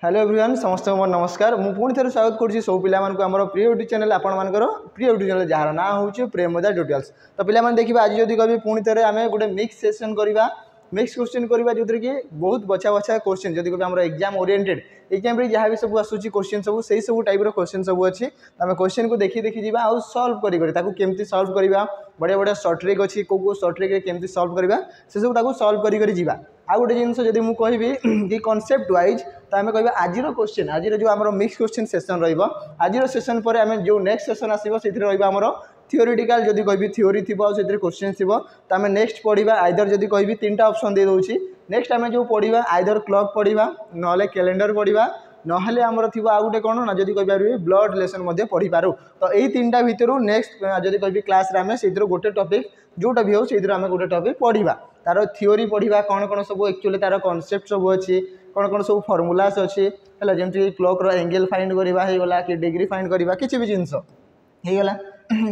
Hello everyone समस्त मोर नमस्कार मु पुणी थे स्वागत करुँच सब पिला आम प्रिय यूट्यूब चैनल आपर प्रिय यूट्यूब चैनल जार ना हूँ प्रेमदा ट्यूटोरियल्स। तो पिला देखिए आज जब कभी पुणी थे आम गोटे मिक्स सेशन करवा मिक्स क्वेश्चन करवा जो कि बहुत बछा बछा क्वेश्चन जब कभी आम एग्जाम ओरिएंटेड एग्जाम जहाँ भी सब आसूँ क्वेश्चन सब से सब टाइप क्वेश्चन सब अच्छी आम क्वेश्चन को देखी देखी जा आउ सल्व करके सल्व करवा बढ़िया बढ़िया सर्ट ट्रिक अच्छी कौ सर्ट ट्रिक केमती सल्व करवा से सब सल्व कर आउ गोटे जिन जब मुझे कहि कि कॉन्सेप्ट वाइज तो आम कह आज क्वेश्चन आज जो आम मिक्स क्वेश्चन सेशन रज सेशन पर आम जो नेक्स्ट सेशन आसो से रहा थियोरिटिकल जदि कहि थियोरी थी से क्वेश्चन थी तो आम नेक्स्ट पढ़ा आइदर जदि कहि तीन टा ऑप्शन दे दूसरी नेक्स्ट आम जो पढ़ा आइदर क्लॉक पढ़ा ना कैलेंडर पढ़ा नहले आमर थी आ गए कौन ना जब कही ब्लड रिलेशन पढ़ी पारू तो यही तीन टा भितर नेक्स्ट जब कहि क्लास से गोटे टॉपिक जोटा भी हो आम गोटे टॉपिक पढ़ा तार थियोरी पढ़ा कौन कौन सब एक्चुअली तार कॉन्सेप्ट सब अच्छी कौन कौन सब फॉर्मूलास अच्छी है जमी क्लॉक एंगल फाइंड करवा कि डिग्री फाइंड करवा किसी भी जिनस होगा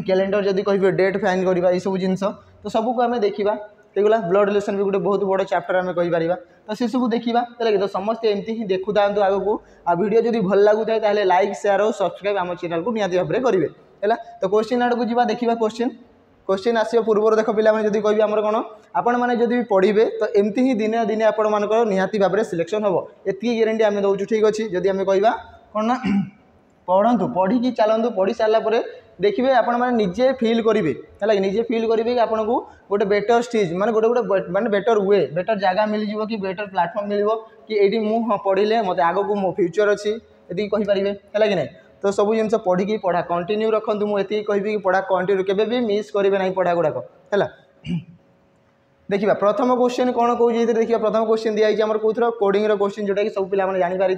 कैलेंडर जब कहि डेट फाइंड करवा ये सब जिनस तो सबको आम देखा होगा ब्लड रिलेशन भी गोटे बहुत बड़ चैप्टर आम कहीपर तो सी सब देखा है तो समस्ते एमती ही देखु था आगू आ वीडियो जब भल लगुए तो लाइक शेयर और सब्सक्राइब आम चैनल को निहाती भाव में करेंगे है तो क्वेश्चन आड़ को जी देखा क्वेश्चन आसो पूर्व देख पिला जब कह आमर कौन आपण मैंने जब पढ़े तो एमती ही दिने दिने आपण मानकर निहाती भाव में सिलेक्शन हम ये ग्यारंटी आम दौचु ठीक अच्छे जदि आम कह कौन ना पढ़ु पढ़ी चलतु पढ़ी सारापर देखिए आपण मैंने निजे फिल करेंगे है निजे फिल करेंगे कि आपको गोटे बेटर स्टेज माने गोटे गोटे माने बेटर वे बेटर जगह मिल जाव कि बेटर प्लाटफर्म मिल कि ये मुझे पढ़ले मत आग को मो फ्यूचर अच्छी ये कहींपारे है कि नहीं तो सब जिन पढ़ी पढ़ा कंटिन्यू रखु मुझे कहि कि पढ़ा कंटिन्यू केवे भी मिस करेंगे ना पढ़ा गुड़ाक है देखिए प्रथम क्वेश्चन कौन कौन देखिए प्रथम क्वेश्चन दिखाई आम कौन कोडिंग क्वेश्चन जोटा कि सब पिला जानीपारे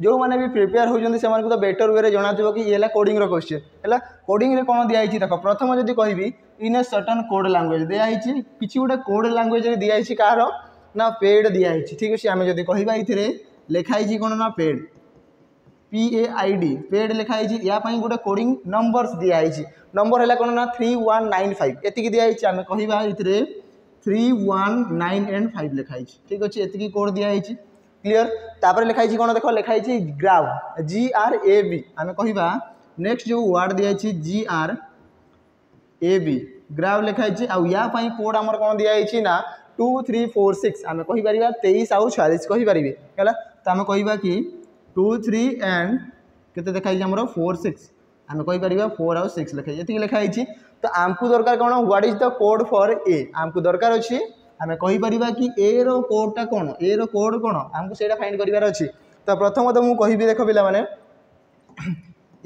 जो मैंने भी प्रिपेयर होती से तो बेटर वे जाना कि ये कोडिंग क्वेश्चन है कोडिंग कौन दिखाई देख प्रथम जब कहि इन ए सर्टन कोड लैंग्वेज दिखाई किसी गोटे कोड लैंग्वेज दिखाई कार ना पेड दिखाई ठीक अच्छे आम जब कह ये लिखाई कौन ना पेड PAID पेड लिखाई या गोटे कोडिंग नंबर्स दिखाई नंबर है कौन ना 3195 एति दिखाई आम कह ये 319 लिखाई ठीक अच्छे ये कोड दिखाई क्लियर तापर लिखाई कौन देख लिखाई ग्राव GRAV आम कह नेक्स्ट जो वर्ड दिखाई GRAV ग्राव लिखाई या कोड आमर कौन दिखाई ना 2346 आम कहीपर 23 आउ 46 कहीपर है तो आम कह कि 23 एंड केते देखाई आमर 46 आम कहीपर 4 आउ 6 लिखाई ये लिखाई तो आमको दरकार कौन what is the code for a आमको दरकार अच्छी आम कहीपर कि ए रो कोडटा कौन ए रो कोड कौन आमको से फाइंड करार अच्छी तो प्रथम तो मुझे कहि देख पिला माने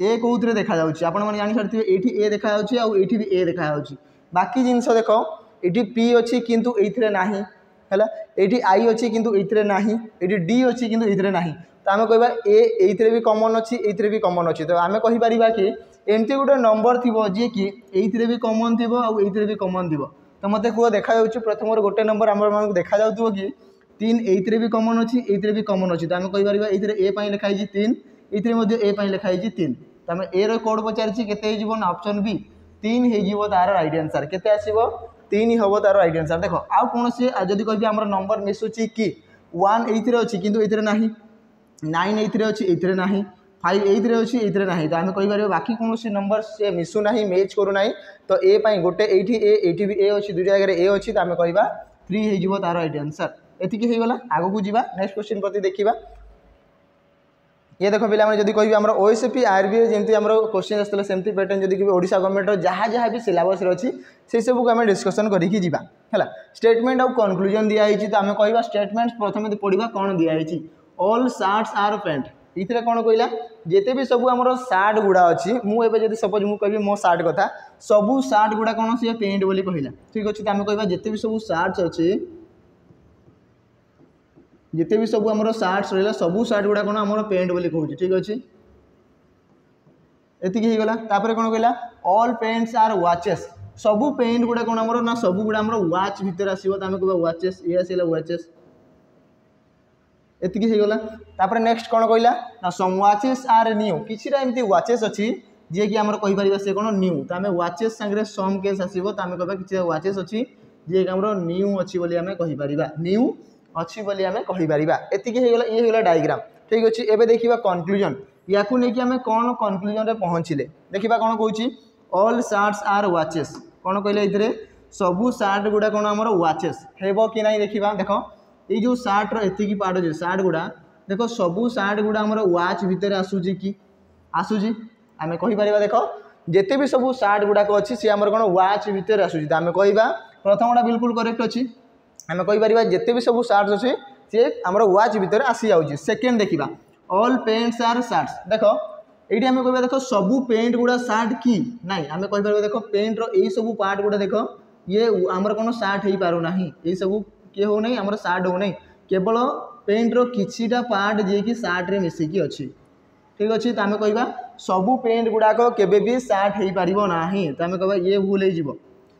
ए कौन देखा आपने जानी सारी ये ए देखा आउट भी ए देखा बाकी जिनस देख ये पी अच्छी किंतु ये ना है ये आई अच्छी किंतु ये ना ये डी अच्छी किंतु ये ना तो आम कह ये भी कमन अच्छी ये भी कमन अच्छी तो आम कहीपर कि एमती गोटे नंबर थी जी कि ये भी कमन थी ये भी कमन थी तो मत कह देखा प्रथम गोटे नंबर आम देखा जाऊ कि 3 ये भी कमन अच्छी ये भी कमन अच्छी तो आम कहीपर ये ए लिखाई 3 ये ए लिखाई 3 तो आम ए रोड पचारि के ऑप्शन बी 3 हो तार राइट आंसर केते आसीबो 3 हम तार राइट आंसर देख आउ कौन से जब कह आम नंबर मिसुची कि 1 ये अच्छी किंतु ये ना 9 ये अच्छी ये ना 5 ये अच्छी ये ना तो आम कहीपर बाकी कौन से नंबर से मिसुना मैच करूना तो ए गोटे ये भी ए अच्छी 2 जगह ए अच्छी तो आम कह 3 हो तार राइट आंसर एतिकी होगला आगू को जीवा नेक्स्ट क्वेश्चन प्रति देखा ये देख पिला जब कह आम OSP RBI जमी आम क्वेश्चन आसला सेमती पैटर्न जब कि ओडिशा गवर्नमेंट जहाँ जहाँ भी सिलेबस अच्छी से सब को आम डिस्कसन करके जीवा है स्टेटमेंट और कनक्लूजन दिखाई तो आम कह स्टेटमेंट प्रथम पढ़ा कौन दिखाई ऑल शार्ट्स आर पैंट ये कौन कहला जिते भी सब आम शार्ट गुड़ा अच्छी मुझे सपोज मुझे कह मो शार्ट कथा सबू शार्ट गुड़ा कौन सी पेंट बोली कहला ठीक अच्छे तो आम कह जिते भी सब शार्ट्स अच्छी जिते भी सब आम शार्ट्स रहा सबू शार्ट गुड़ा कौन आम पेंट बोली कहूँ ठीक अच्छे ये होगला कौन कहला ऑल पेंट्स आर वाचेस सबू पेंट गुड़ा कौन आम ना सब गुड़ा आम वाच भितर आसो तो आम कह वाचेस ये आसला वाचेस ये होगला नेक्स्ट कौन कहला ना सम वाचेस आर न्यू किसी एमती वाचेस अच्छी जी कि आम कहीपर से कौन न्यू तो आम वाचेस सांगे सम केस आसो तो आम कह कि वाचेस अच्छी जी कि आम न्यू अच्छी बोली आम कहीपर न्यू अच्छी बोली आमे कहि परिबा। एतिकी हे गेला ये हेला डायग्राम ठीक अछि। एबे देखिबा कंक्लूजन याकू नै कि आमे कोन कंक्लूजन रे पहुँचिले देखिबा कोन कहूची ऑल शार्ट्स आर वाचेस कोन कहले इतरे सबु शार्ट गुडा कोन हमर वाचेस हेबो कि नै देखिबा देखो ए जो शार्ट रो एतिकी पार्ट जे शार्ट गुडा देखो सबु शार्ट गुडा हमर वाच भितर आसुची कि आसुची आमे कहि परिबा देखो जेते भी सबु शार्ट गुडा को अछि से हमर कोन वाच भितर आसुची त आमे कहिबा प्रथमटा बिल्कुल करेक्ट अछि आमे कहि परिबा जेते भी सबु शार्ट्स अछि से हमर वाच भितर आसी जाउची। सेकंड देखिबा ऑल पेंट्स आर शार्ट्स देखो एठी आमे कहबा देखो सबु पेंट गुडा शार्ट की नाही आमे कहि परबा देखो पेंट रो एई सबु पार्ट गुडा देखो ये हमर कोनो शार्ट हेई पारो नाही एई सबु के हो नाही हमर शार्ट हो नाही केवल पेंट रो किछिटा पार्ट जे कि शार्ट रे मिसी की अछि ठीक अछि। त आमे कहिबा सबु पेंट गुडा को केबे भी शार्ट हेई पारिबो नाही त आमे कहबा ये भूल हेई जिवो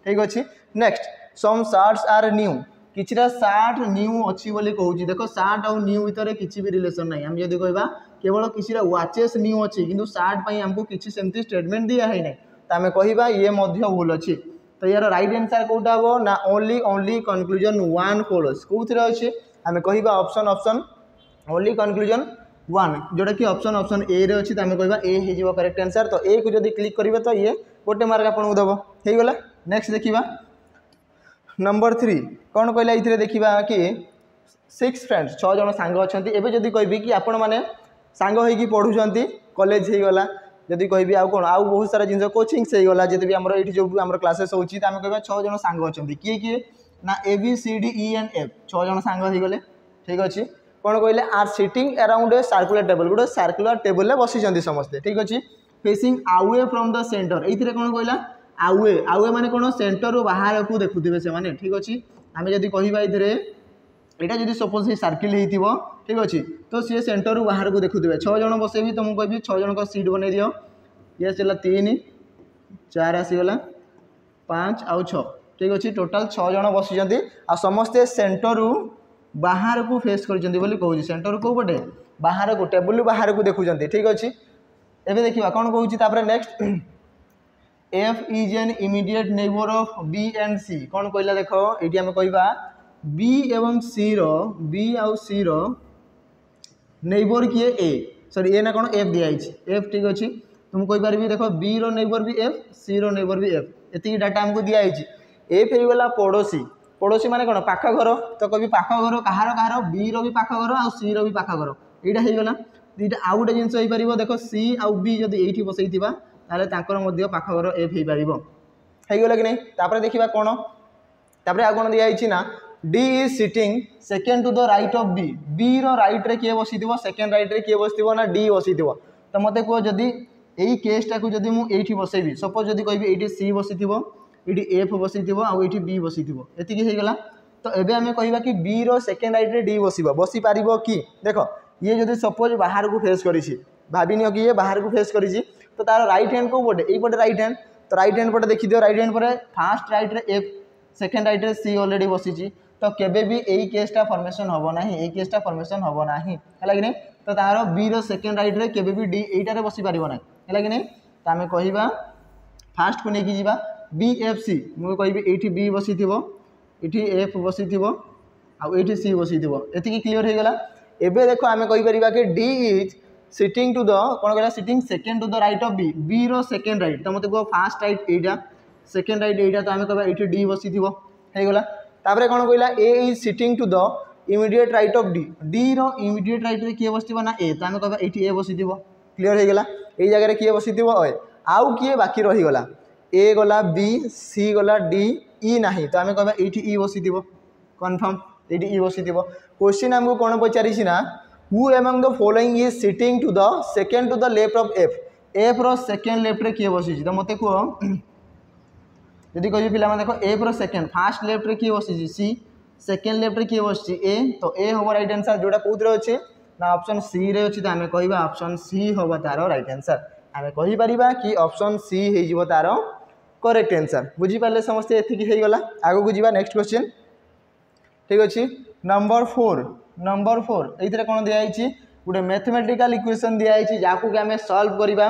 ठीक अछि। Next some shorts are new किछिटा शार्ट न्यू अछि बोली कहूची देखो शार्ट और न्यू भितर किछि भी रिलेशन नाही हम जदी कहबा केवल किछिटा वाचेस न्यू अछि किंतु शार्ट पई हमको किछि सेमती स्टेटमेंट दिया है नै त आमे कहिबा ये मध्य भूल अछि। तो यार राइट आंसर कोटा हो ना ओनली कंक्लूजन 1 फॉलोस कोथरे अछि आमे कहिबा ऑप्शन ओनली कंक्लूजन 1 जोटा कि ऑप्शन ए रे अछि त आमे कहिबा ए हे जिवो करेक्ट आंसर। तो ए को जदी क्लिक करिवे तो ये गोटे मार्क आपन देबो हे गेला। नेक्स्ट देखिबा नंबर 3 कोन कहला इथरे देखिबा कि 6 फ्रेंड्स 6 जन सांग अछंती एबे जदी कहबी कि आपण माने सांग होई कि पढुचंती कॉलेज हे गला जदी कहबी आ कोन आ बहुत सारा जिंस कोचिंग से गला जदी भी हमर एठी जो हमर क्लासेस होची त आमे कहबा 6 जन सांग अछंती किए ना A B C D E and F 6 जन सांग हे गले ठीक अछि। कोन कहले are sitting around a circular table गुड सर्कुलर टेबल ले बसी जंती समस्त ठीक अछि facing away from the centre एथिरे कोन कहला आवे माने कोन सेंटर रो बाहर को देखुथिबे से माने ठीक अछि। आमे जदी कहिबा इधरे एटा जदी सपोज हे सर्किल हेतिबो ठीक अछि तो से सेंटर रो बाहर को देखुथिबे 6 जन बसेबी तो मु कहबी 6 जन को सीट बनै दियो ये चला 3 4 आसी गला 5 आउ 6 ठीक अछि टोटल 6 जन बसी जंती आ समस्त सेंटर रो बाहर को फेस कर जंती बोली कहूची सेंटर को बटे बाहर को टेबल बाहर को देखु जंती ठीक अछि। एबे देखिबा कोन कहूची तापर next F is an immediate neighbor of B and C कौन कहला देखो एटी हम कहबा B एवं C रो B आउ C रो नेबर किए A सॉरी ए ना कौन F दिया F ठीक अछि तुम कहि परबी देखो B रो नेबर भी F C रो नेबर भी F एती डाटा हमको दिया F हे गला पड़ोसी माने कोन पाख घर तो कभी पाख घर कहारो B रो भी पाख घर आ C रो भी पाख घर एटा हे गला दीटा आउ गोटे जिंस होई परिबो देखो C आउ B जदी एठी बसैतिबा ताले ताकर मध्य पाख घर F हे परिबो हे गेला कि नै। तापर देखिबा कोन तापर आ कोन दिया आइछि ना D is sitting second to the right of B B रो राइट रे के बसितिबो सेकंड राइट रे के बसितिबो ना D बसितिबो तो मते को जदी एई केसटा को जदी मु एठी बसैबी सपोज जदी कहबी एठी C बसितिबो एठी F बसितिबो आ एठी B बसितिबो एति कि हे गेला। तो एबे हमें कहबा कि B रो सेकंड राइट रे D बसिबो बसि पारिबो कि देखो ये जदी सपोज बाहर को फेस करिछि भाबिनियो कि ये बाहर को फेस करिछि तो तार राइट हैंड को पटे एई पटे राइट हैंड तो राइट हैंड पटे देखि दियो राइट हैंड परे फर्स्ट राइट रे F सेकंड राइट रे C ऑलरेडी बसिछि तो केबे भी एई केसटा फॉर्मेशन होबो नाही एई केसटा फॉर्मेशन होबो नाही हला कि नै। तो तार B रो सेकंड राइट रे केबे भी D एइटा रे बसि पारिबो नाही हला कि नै। तो हमें कहिबा फर्स्ट को नेकी जिबा BFC मु कहिबी एठी B बसिथिबो एठी F बसिथिबो आ एठी C बसिथिबो एति कि क्लियर हे गेला। एबे देखो हमें कहि परिबा कि D is sitting to the कोन कहला sitting second to the right of B B row second right तो मते को फर्स्ट राइट एइटा सेकंड राइट एइटा तो हमें कहबा एठी D बसिथिबो हे गेला। तापरे कोन कहला A is sitting to the immediate right of D D रो इमीडिएट राइट रे के बसिथिबो ना A तो हमें कहबा एठी A बसिथिबो क्लियर हे गेला। एई जगह रे के बसिथिबो A आउ किए बाकी रही गला A गला B C गला D E नाही तो हमें कहबा एठी E बसिथिबो कंफर्म एठी E बसिथिबो। क्वेश्चन हमको कोन पचारिछि ना who among the following is sitting to the second to the left of F रो सेकंड लेफ्ट रे किए बसिछि तो मते को यदि कहबी पिला माने देखो F रो सेकंड फर्स्ट लेफ्ट रे किए बसिछि C सेकंड लेफ्ट रे किए बसिछि A तो A होबो राइट आंसर जोटा कोउतरे अछि ना ऑप्शन C रे अछि तो हमें कहबा ऑप्शन C होबो तारो राइट आंसर हमें कहि परिबा कि ऑप्शन C हे जिवो तारो करेक्ट आंसर बुझी पाले समस्त एथि कि हे गला। आगो को जिबा नेक्स्ट क्वेश्चन ठीक अछि नंबर 4 एइतरे कोन दिया आइछि गुटे मैथमेटिकल इक्वेशन दिया आइछि जाकू के हमें सॉल्व करिबा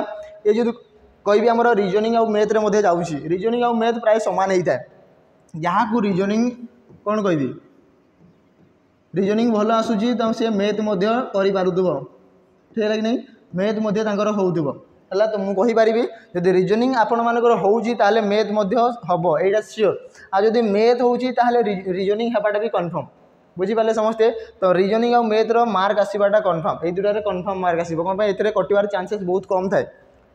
ए जो कहबी हमर रीजनिंग और मैथ रे मध्ये जाउछि रीजनिंग और मैथ प्राय समान हेइता जहाँ को रीजनिंग कोन कहबी रिजनिंग भल आसूची तो सी मैथ करूब ठीक है कि नहीं मैथ होउथिबो है तो मुझे कहीपरि जदि रिजनिंग आपण मानकर होउची ताले मैथ हम यहाँ सियोर आ जदि मैथ होउची ताले रिजनिंग हेबाटा भी कन्फर्म बुझीपारे समस्ते तो रिजनिंग आ मैथ रो मार्क आसवाटा कन्फर्म ये दुटारे कन्फर्म मार्क आसो कौन ये कटिवार चांसेस बहुत कम थाए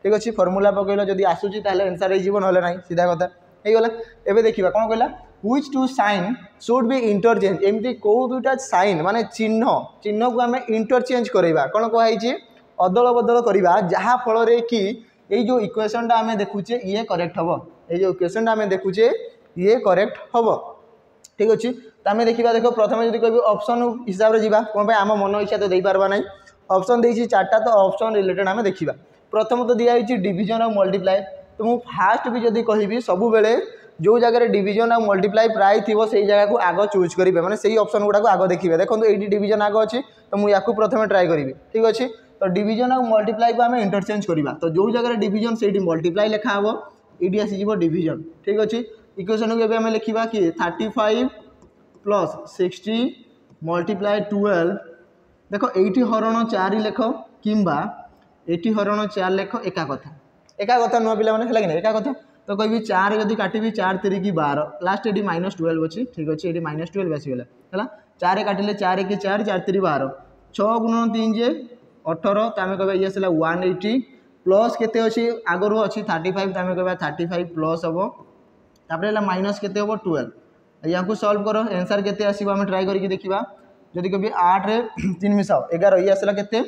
ठीक अच्छे फर्मुला पकड़ जब आसूची आंसर हो ना ना सीधा कथा होगला एवं देखा कौन कहला which two sign should be interchange एमती कौ दुटा साइन माने चिन्ह चिन्ह को आम इंटरचेंज करवा कौन कहुई अदल बदल करवा जहाँ फल कि ये जो इक्वेशनटा आम देखुचे ये करेक्ट हम ये जो इक्वेशनटा आम देखुचे ये करेक्ट हम ठीक अच्छे तो आम देखा देख प्रथम जब कह ऑप्शन हिसाब से जावा कौन आम मन इच्छा तो पार्बा ना ऑप्शन देती चार्टा तो ऑप्शन रिलेटेड आम देखा प्रथम तो दिखाई डिविजन और मल्टीप्लाई तो मुझे फास्ट भी जब कहि सब बेले जो जगह डिविजन और मल्टीप्लाई प्राय थी से जगह को आग चूज करेंगे मैंने से ऑप्शन गुड़ाक आग देखिए देखो ये डिविजन आग अच्छी तो मुझे या प्रथम ट्राए करी ठीक अच्छे तो डिविजन और मल्टीप्लाई को आम इंटरचेंज करवा तो जो जगह डिविजन से मल्टीप्लाई लिखा हम ये आसीज डिविजन ठीक अच्छे इक्वेशन को आम लिखा कि 35 प्लस 60 मल्टीप्लाई 12 देख ये हरण 4 लेख किंबा ये हरण 4 लेख एका कथा नुआ पिला है कि एका कथा तो कहि 4 जब काटि 4 3 की 12 लास्ट ये -12 अच्छी ठीक अच्छे ये -12 आसीगला है 4 काटिले 4 की 4 4 3 12 6 गुणन 3 जे 18 तो आम कह ये आसला 180 प्लस केते अच्छी आगरू अच्छी 35 तो आम कह 35 प्लस हम तापर माइनस केते हम 12 या सल्व करो आंसर केते आसीबो आम ट्राई करके देखिबा जदि कभी 8 रे 3 मिसाओ 11 ये आसला केते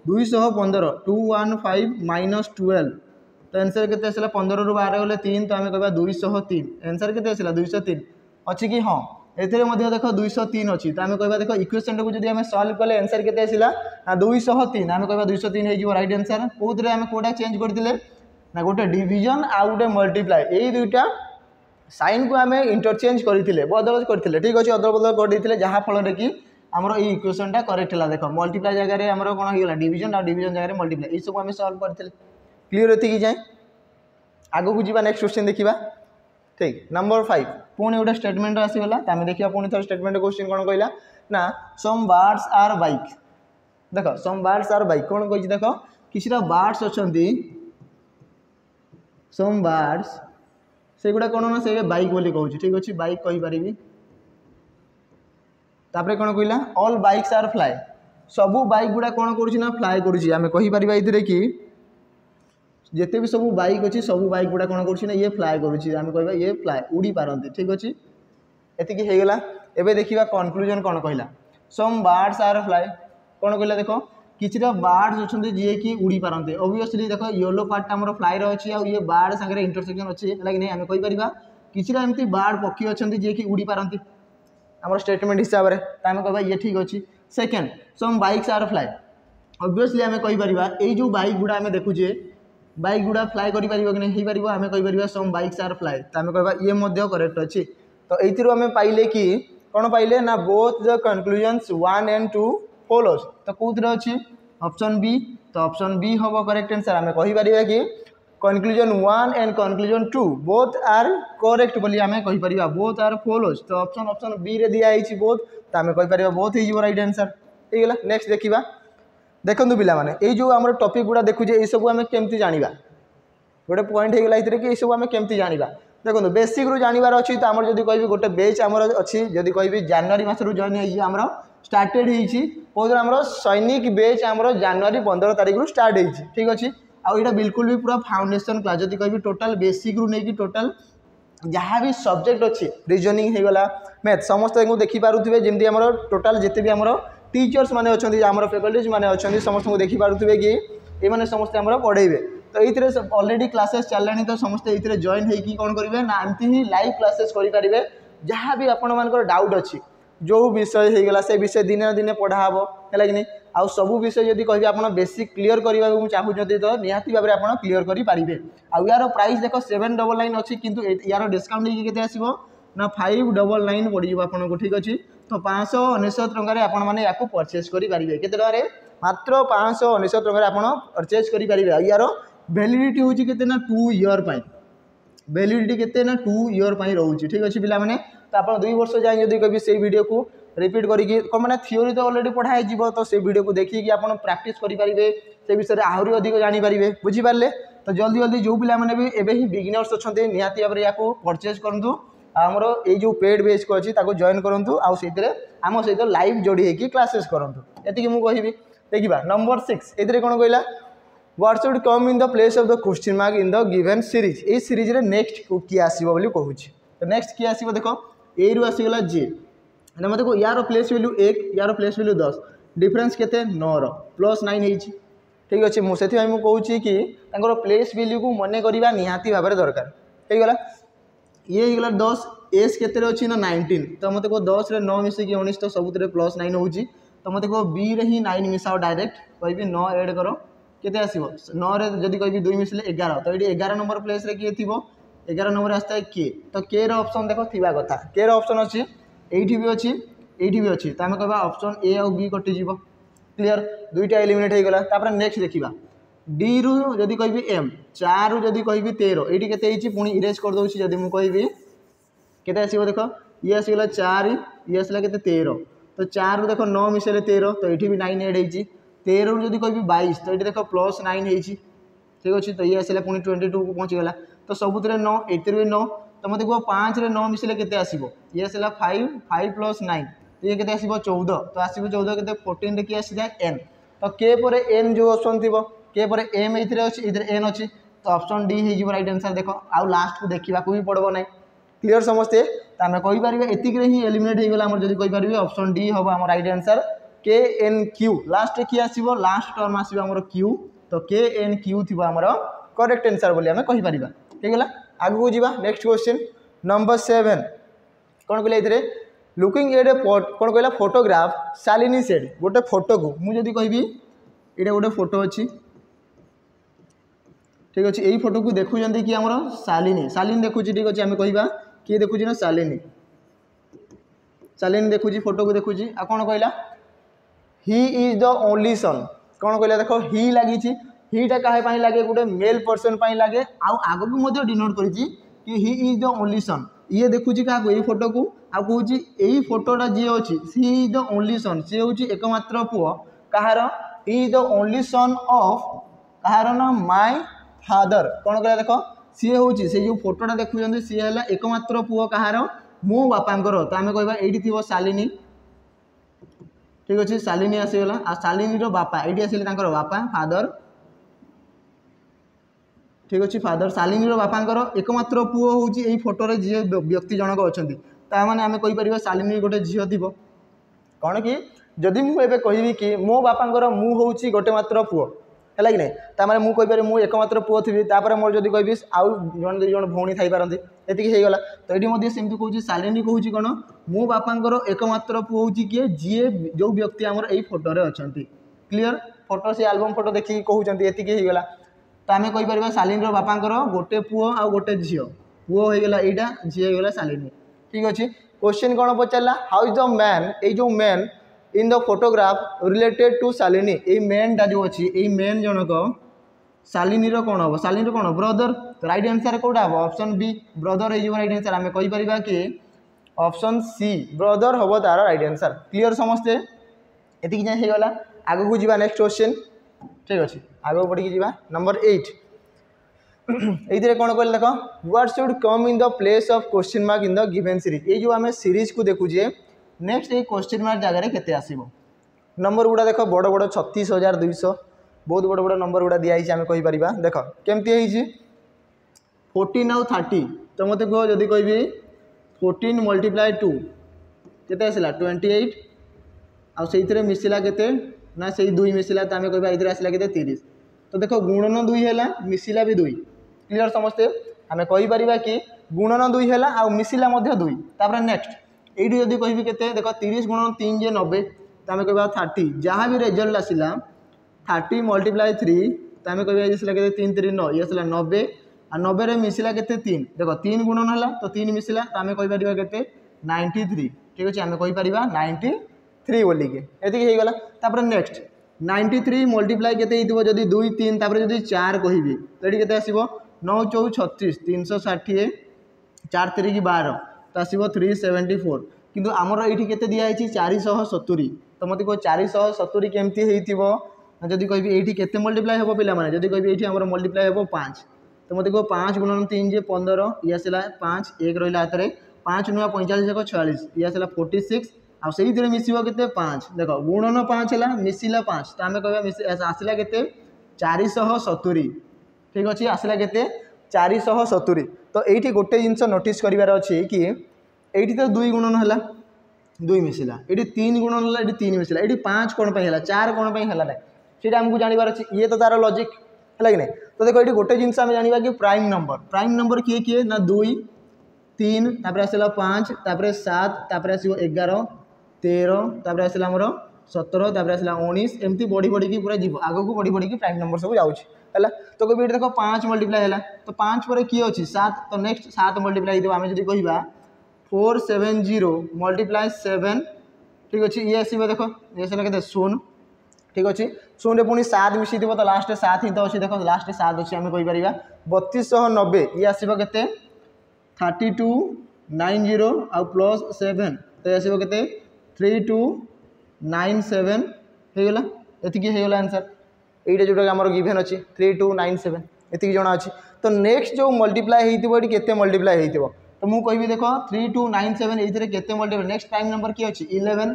215 215 माइनस 12 तो आंसर केते आसला 15 रु 12 गले 3 तो आम कह 203 आंसर केते आसला 203 अच्छी कि हाँ एथिरे मध्य देख 203 अच्छी तो आम कह देख इक्वेशन को जब आम सल्व कले आंसर केते आसला 203 आम कह 203 हो राइट आंसर कौन आम कौटा चेंज करते ना गोटे डिविजन आ गोटे मल्टीप्लाई यही दुईटा साइन को आम इंटरचेंज करते बदल करते ठीक अच्छे अदल बदल करते जहाँ फल कि आमर ये इक्वेशनटा करेक्ट है देख मल्टीप्लाई जगह आमर कौन होगा डिविजन और डिविजन जगह मल्टीप्लाई ये सब आम सल्व करते क्लीयर ये जाए आगू को जी नेक्स्ट क्वेश्चन देखा ठीक नंबर 5 पुणी गोटे स्टेटमेंट आसीगला आम देखा पुणी थोड़ा स्टेटमेंट क्वेश्चन कौन कहला ना सम बार्ड्स आर बाइक देख सम बार्ड्स आर बाइक कौन कही देख किसी बार्ड्स अच्छा सम बार्ड्स से गुड़ा कौन ना से बाइक बोली कहूँ ठीक अच्छे बाइक कहीपरि तापर कौन कहला ऑल बाइक्स आर फ्लाई सबू बाइक गुड़ा कौन करुँच फ्लाई करें कहीपर कि जिते भी सब बाइक अच्छी सब बाइक गुड़ा कौन कर ये फ्लाई करें ये फ्लाई उड़ी पारती ठीक अच्छे एतिकी होगला एवं देखा कनक्लूजन कौन कहला सम बार्ड्स आर फ्लाई कौन कहला देख किसी बार्ड्स अच्छा जी कि उड़ी पारते ओबियसली देख येलो पार्टा आम फ्लाई अच्छी आ ये बार्ड सागर इंटरसेक्शन अच्छी है कि आम कहीपर किसी एमती बार्ड पक्षी अच्छा जी कि उड़ी पारती आम स्टेटमेंट हिसाब से आम कह ये ठीक अच्छे second some bikes are fly obviously आम कहीपर यही जो बाइक गुड़ा आम देखुचे बाइक गुड़ा फ्लाई कर नहीं हो आम कहीपर सम बाइक्स आर फ्लाई तो आम कह ये करेक्ट अच्छी तो ये आम पाइले कि कौन पाइले ना both the conclusions 1 and 2 follows तो कौन अच्छी ऑप्शन बी तो ऑप्शन बी हम करेक्ट आंसर आम कहीपर कि conclusion 1 and conclusion 2 both are correct बोली आम कहीपर बोथ आर फॉलोज तो ऑप्शन बी रे दिखाई बोथ तो आम कहीपर बोथ हो राइट आंसर होगा नेक्स्ट देखा देखो पिला माने ये जो आम टॉपिक गुड़ा देखुचे ये सब आम केमती जाना गोटे पॉइंट होगा ये सब आम केमती जाना देखो बेसिक रू जानवर अच्छी तो आम जब कह गोटे बेच आमर अच्छी जब कह जनवरी मसरू जॉइन होमर स्टार्टेड होमर सैनिक बेच आमर जनवरी 15 तारीख रू स्टार्ट हो ठीक अच्छे आईटा बिल्कुल भी पूरा फाउंडेशन क्लास जब कह टोटाल बेसिक रू नहीं टोटाल जहाँ भी सब्जेक्ट अच्छी रिजनिंग होगला मैथ समस्त देखिपे जमी आम टोटाल जिते भी आम टीचर्स माने अच्छा आम फैकल्टीज माने अच्छा समस्त को देखिपे कि ये समस्त आम पढ़ेबे तो ये ऑलरेडी क्लासेस चललानी तो समस्त ये जॉइन होगी कौन करेंगे ना एमती ही लाइव क्लासेस करेंगे जहाँ भी आपण मानकर डाउट अच्छी जो विषय होगला से विषय दिने न दिने पढ़ाब है कि नहीं आउ सबू विषय जब कह आप बेसिक क्लीयर करने चाहूँगी तो निहाती भाव में आप क्लीयर करेंगे आउ यार प्राइस देख 799 अच्छी किंतु यार डिस्काउंट के आसो ना 599 पड़ो आपको ठीक अच्छे तो 599 टकर आपने या परचेज करेंगे केते टकर मात्र 599 टकर आप परचेज करेंगे यार वैलिडिटी हूँ के 2 ईयर वैलिडिटी के 2 ईयर रोचे ठीक अच्छे पिला तो आप 2 वर्ष जाए जब कभी से वीडियो को रिपीट करिकी मैंने थियोरी तो ऑलरेडी पढ़ाई जीवो तो से वीडियो को देखिए कि आप प्रैक्टिस करेंगे से विषय में आहरी अधिक जानीपारे बुझीपारे। तो जल्दी जल्दी जो पिलाने भी एवं ही बिगिनर्स अच्छा निहाती भाव में या परचेज करूँ आमर ये जो पेड बेच को अच्छी जॉइन करूँ आम सहित लाइव जोड़ी होगी क्लासेस करूँ ये मुझे कहि देखा। नंबर 6 ये कौन कहला what should come in the place of the question mark in the given series ये सीरीज रे नेक्स्ट किए आसो कहूँ। तो नेक्स्ट किए आसो देख ए रु आसीगला जे मतलब देखो यार प्लेस वैल्यू 1 यार प्लेस वैल्यू 10 डिफरेन्स केते 9 +9 होती ठीक अच्छे मुझे कहूँ कि प्लेस वैल्यू को मन करवा निहाती भाव में दरकार होगा। ये होगा 10 एस के अच्छी ना 19 तो मत कह 10 रे 9 मिसिकी 19 तो सबुत +9 होगी तो मत कह बी रे ही 9 मिसाओ डायरेक्ट कहि 9 एड कर केते आसीबो 9 रे जदि कहि 2 मिसले 11 तो ये 11 नंबर प्लेस रे किए थी 11 नंबर आसता है के तो के ऑप्शन देखो थिबा कथा के ऑप्शन अच्छी एठी भी अच्छी एठी भी अच्छी तो आम कह ऑप्शन ए और बी कटिज क्लियर दुईटा एलिमिनेट हो गला। नेक्स्ट देखा डी रु जदि कहि एम 4 रु जदि कहि 13 ये केते पुणी इरेज कर दूसरी जदि मुझे कहि केते आसीबो देख ये आसीगला 4 ये आसला केते 13 तो 4 रु देख 9 मिसेले 13 तो ये भी 9 एड होती 13 रु जदि कहि 22 तो ये देख +9 होती ठीक अच्छे तो ये आसला पुणी 22 को पहुँचीगला तो सबुत 9 एतिर भी 9 तो मत कह 5 रे 9 मिसेले केते आसीबो ये आसला 5 +9 ये केते आसीबो 14 तो आसीबो 14 केते 14 रे कि आसी एन तो के पर एन जो ऑप्शन थी के पर एम ये अच्छी इधर एन अच्छी तो ऑप्शन डी हो राइट आंसर देख आउ लास्ट को देखा भी पड़ो ना क्लियर समस्ते तो आम कहीपर एतिक ही एलिमिनेट हो गला जब कहीपर ऑप्शन डी हम आम राइट आंसर के एन क्यू लास्ट किए आसो लास्ट टर्म आसो क्यू तो के एन क्यू थी आम करेक्ट आंसर बोली आम कहीपर ठीक है। आगू जा नेक्स्ट क्वेश्चन नंबर 7 कौन कहले ये लुकिंग एट ए कौन कहला फोटोग्राफ शालिनी सेड गोटे फोटो को मुझे कहि ये गोटे फोटो अच्छी ठीक अच्छे यही फोटो को देखुं कि आम शालिनी शालिनी देखुँ ठीक अच्छे आम कह किए देखुँ ना शालिनी शालिनी देखुँ फोटो को देखुँ आ कौन कहला ही इज द ओनली सन कौन कहला देख ही लगी हीटा क्या लगे गोटे मेल पर्सन लगे आग को डिनोट कर ही इज द ओनली सन ये देखुँ क्या ये फोटो को आ कहूँ यही फोटोटा जी अच्छी सी इज द ओनली सन सी हूँ एकमात्र पुओ कहार he is the only son of कहार ना माय फादर कौन कहला देख सी हूँ से जो फोटोटा देखुं सी है एकमात्र पुओ कहार मो बापांकर तो आम कह ये शालिनी ठीक अच्छे शालिनी आसीगला आ शालिनी बापा ये आसिले बापा फादर ठीक अच्छे फादर शालिनी बापांकर एकमात्र पुओ हूँ यही फोटोरे जी व्यक्ति जनक अच्छा ताने आम कहीपर शालिनी गोटे झील थी कौन कि जदि मुझे कहि कि मो बापांकर मु हूँ गोटे मात्र पुओ है कि नहीं ताने मुझे कहीपर मुझे एकमात्र पुओ थी मोर जब कहि आउ जन दुई जन भौणी थी पारती ये होगा तो ये सेमती कहूँ शालिनी कहूँ कौन मो बापांकर एकमात्र पुओ हूँ किए जी जो व्यक्ति आमर यही फोटोरे अच्छा क्लीयर फोटो से आलबम फोटो देखिए कहते ये होगा तो आम कहीपर शालिनी बापांकर गोटे पुओ आ गोटे झील पुओ होगा यहाँ झी होगा शालिनी ठीक अच्छे। क्वेश्चन कौन पचारा हाउ इज द मैन ये जो man in the photograph related to Shalini ये मैनटा जो अच्छी ये मैन जनक शालिनी कौन हम शालिनी कौन ब्रदर तो राइट आंसर कौटा हम ऑप्शन बी ब्रदर हो राइट आंसर आम कहीपर कि ऑप्शन सी ब्रदर हम तार राइट आंसर क्लीयर समस्ते ये जाएगा। आगे को जा नेक्स्ट क्वेश्चन ठीक अच्छे आगे बढ़ी जा नंबर 8 ये कौन कहले देख what should come in the place of question mark in the given series ये जो आम सीरीज को देखुचे नेक्स्ट ये क्वेश्चन मार्क जगह केते आसीबो नंबर गुड़ा देख बड़ बड़ 36,200 बहुत बड़ बड़ नंबर गुड़ा दिखाई आम कहीपर देख केमती 14 आउ 30 तो मत कह जदि कहि 14 × 2 केते आसला 28 आउ से मिसला केते ना से 2 मिसला तो आम कह ये आसला के 30 तो देख गुणन 2 है मिसला भी 2 क्लियर समस्ते आम कहीपर कि गुणन 2 है आ मिसला 2 तापर नेक्स्ट ये जदि कहि के देख 30 × 3 जे 90 तो आम कह 30 जहाँ भी रिजल्ट आसला 30 × 3 तो आम कह ये 3 3 9 ये आसला 90 आ 90 रे मिसला के 3 देख 3 गुणन है तो 3 मिसला तो आम कहीपर के 93 ठीक अच्छे आम कहीपर 93 बोलिके ये होगा तापर नेक्स्ट 93 मल्टीप्लाई केते जदि 2 3 तापर जदि 4 कहि तो ये केते आसीबो 9 4 36 360 4 3 12 तो आसीबो 374 किंतु आमर ये केते दिखाई 470 तो मत कह 470 केमती होइतिबो जदि कहबी ये केते मल्टीप्लाई हम पिला माने जदि कहबी ये आमर मल्टीप्लाई हम 5 तो मत कह 5 गुणन 3 जे 15 ये आसला 5 1 रहा हाथ में 5 नुआ 45 एक 46 ये आसला 46 आउ से मिसिबो केते 5 देखो गुणन 5 है मिसिला 5 तो आम कह आसला केते 470 ठीक अच्छे आसला केते 470 तो ये गोटे जिनस नोटिस करार अच्छे कि ये तो 2 गुणन है 2 मिसिला ये 3 गुणन है ये 3 मिसिला ये 5 कौन है 4 कौन है ना सीटा आमको जानवर अच्छे ये तो तार लॉजिक है कि नहीं तो देखो ये गोटे जिनस आम जाना कि प्राइम नंबर किए किए ना 2 3 तापर आसला 5 तापर 7 तापर आसो 11 13 तापर आसला आमर 17 तापर आसला 19 एमती बढ़ी बढ़ी पूरा जीव आग को बढ़ी बढ़ी प्राइम नंबर सब जाऊँगी है तो कभी देखो 5 मल्टीप्लाई है तो 5 पर किए अच्छी 7 तो नेक्स्ट 7 मल्टीप्लाई हो आम जब कह 470 मल्टीप्लाई 7 ठीक अच्छे ये आसो देख ये आसला के 0 ठीक अच्छे 0 पुणी 7 मिसी थी तो लास्ट 7 ही तो अच्छे देख लास्ट 7 अच्छे आम कहीपर 3290 ये आसो के 3290 आउ प्लस 7 तो आसो के 3297 होगला ये होगला आंसर ये जोटा आम गिभेन अच्छी 3297 ये जना अच्छी तो नेक्स्ट जो मल्टीप्लाई होती केते मल्टीप्लाई हो तो मुझे कहि देख 3297 ये केते मल्टीप्लाई नेक्स्ट प्राइम नंबर किए अच्छी 11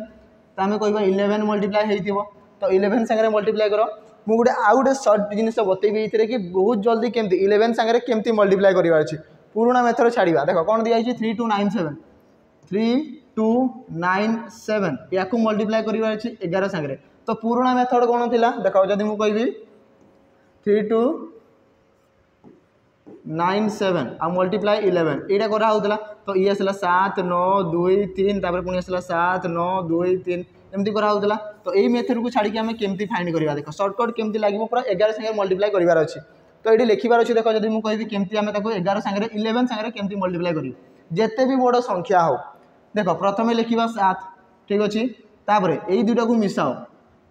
तो आम कह 11 मल्टीप्लाई हो तो 11 सागर मल्टीप्लाई कर मुझे गोटे आउ गोटे सर्ट जिन बतेबी ये कि बहुत जल्दी केमती 11 सागर केमती मल्टीप्लाई करार अच्छी पुराना मेथड छाड़ा देख कौन दिखाई 3297 या मल्टीप्लाई करार अच्छी 11 सागर तो पुराना मेथड कौन थी देख जब मुझे कहि 3297 आ मल्टीप्लाई 11 यहाँ कराला तो ये आसला 7 9 2 3 तापर पुणी आसला 7 9 2 3 एमती कराला तो यही मेथड को छाड़ी आम केमती फाइंड करवा देख सर्टकट केमती लगे पूरा 11 सागर मल्टीप्लाई करार अच्छी तो ये लिखार अच्छे देख जब मुझे केमती आम 11 सागर 11 सागर केमती मल्टीप्लाई कर जिते भी बड़ संख्या हो देख प्रथम लिखा 7 ठीक अच्छे तापर यही दुटा को मिसाओ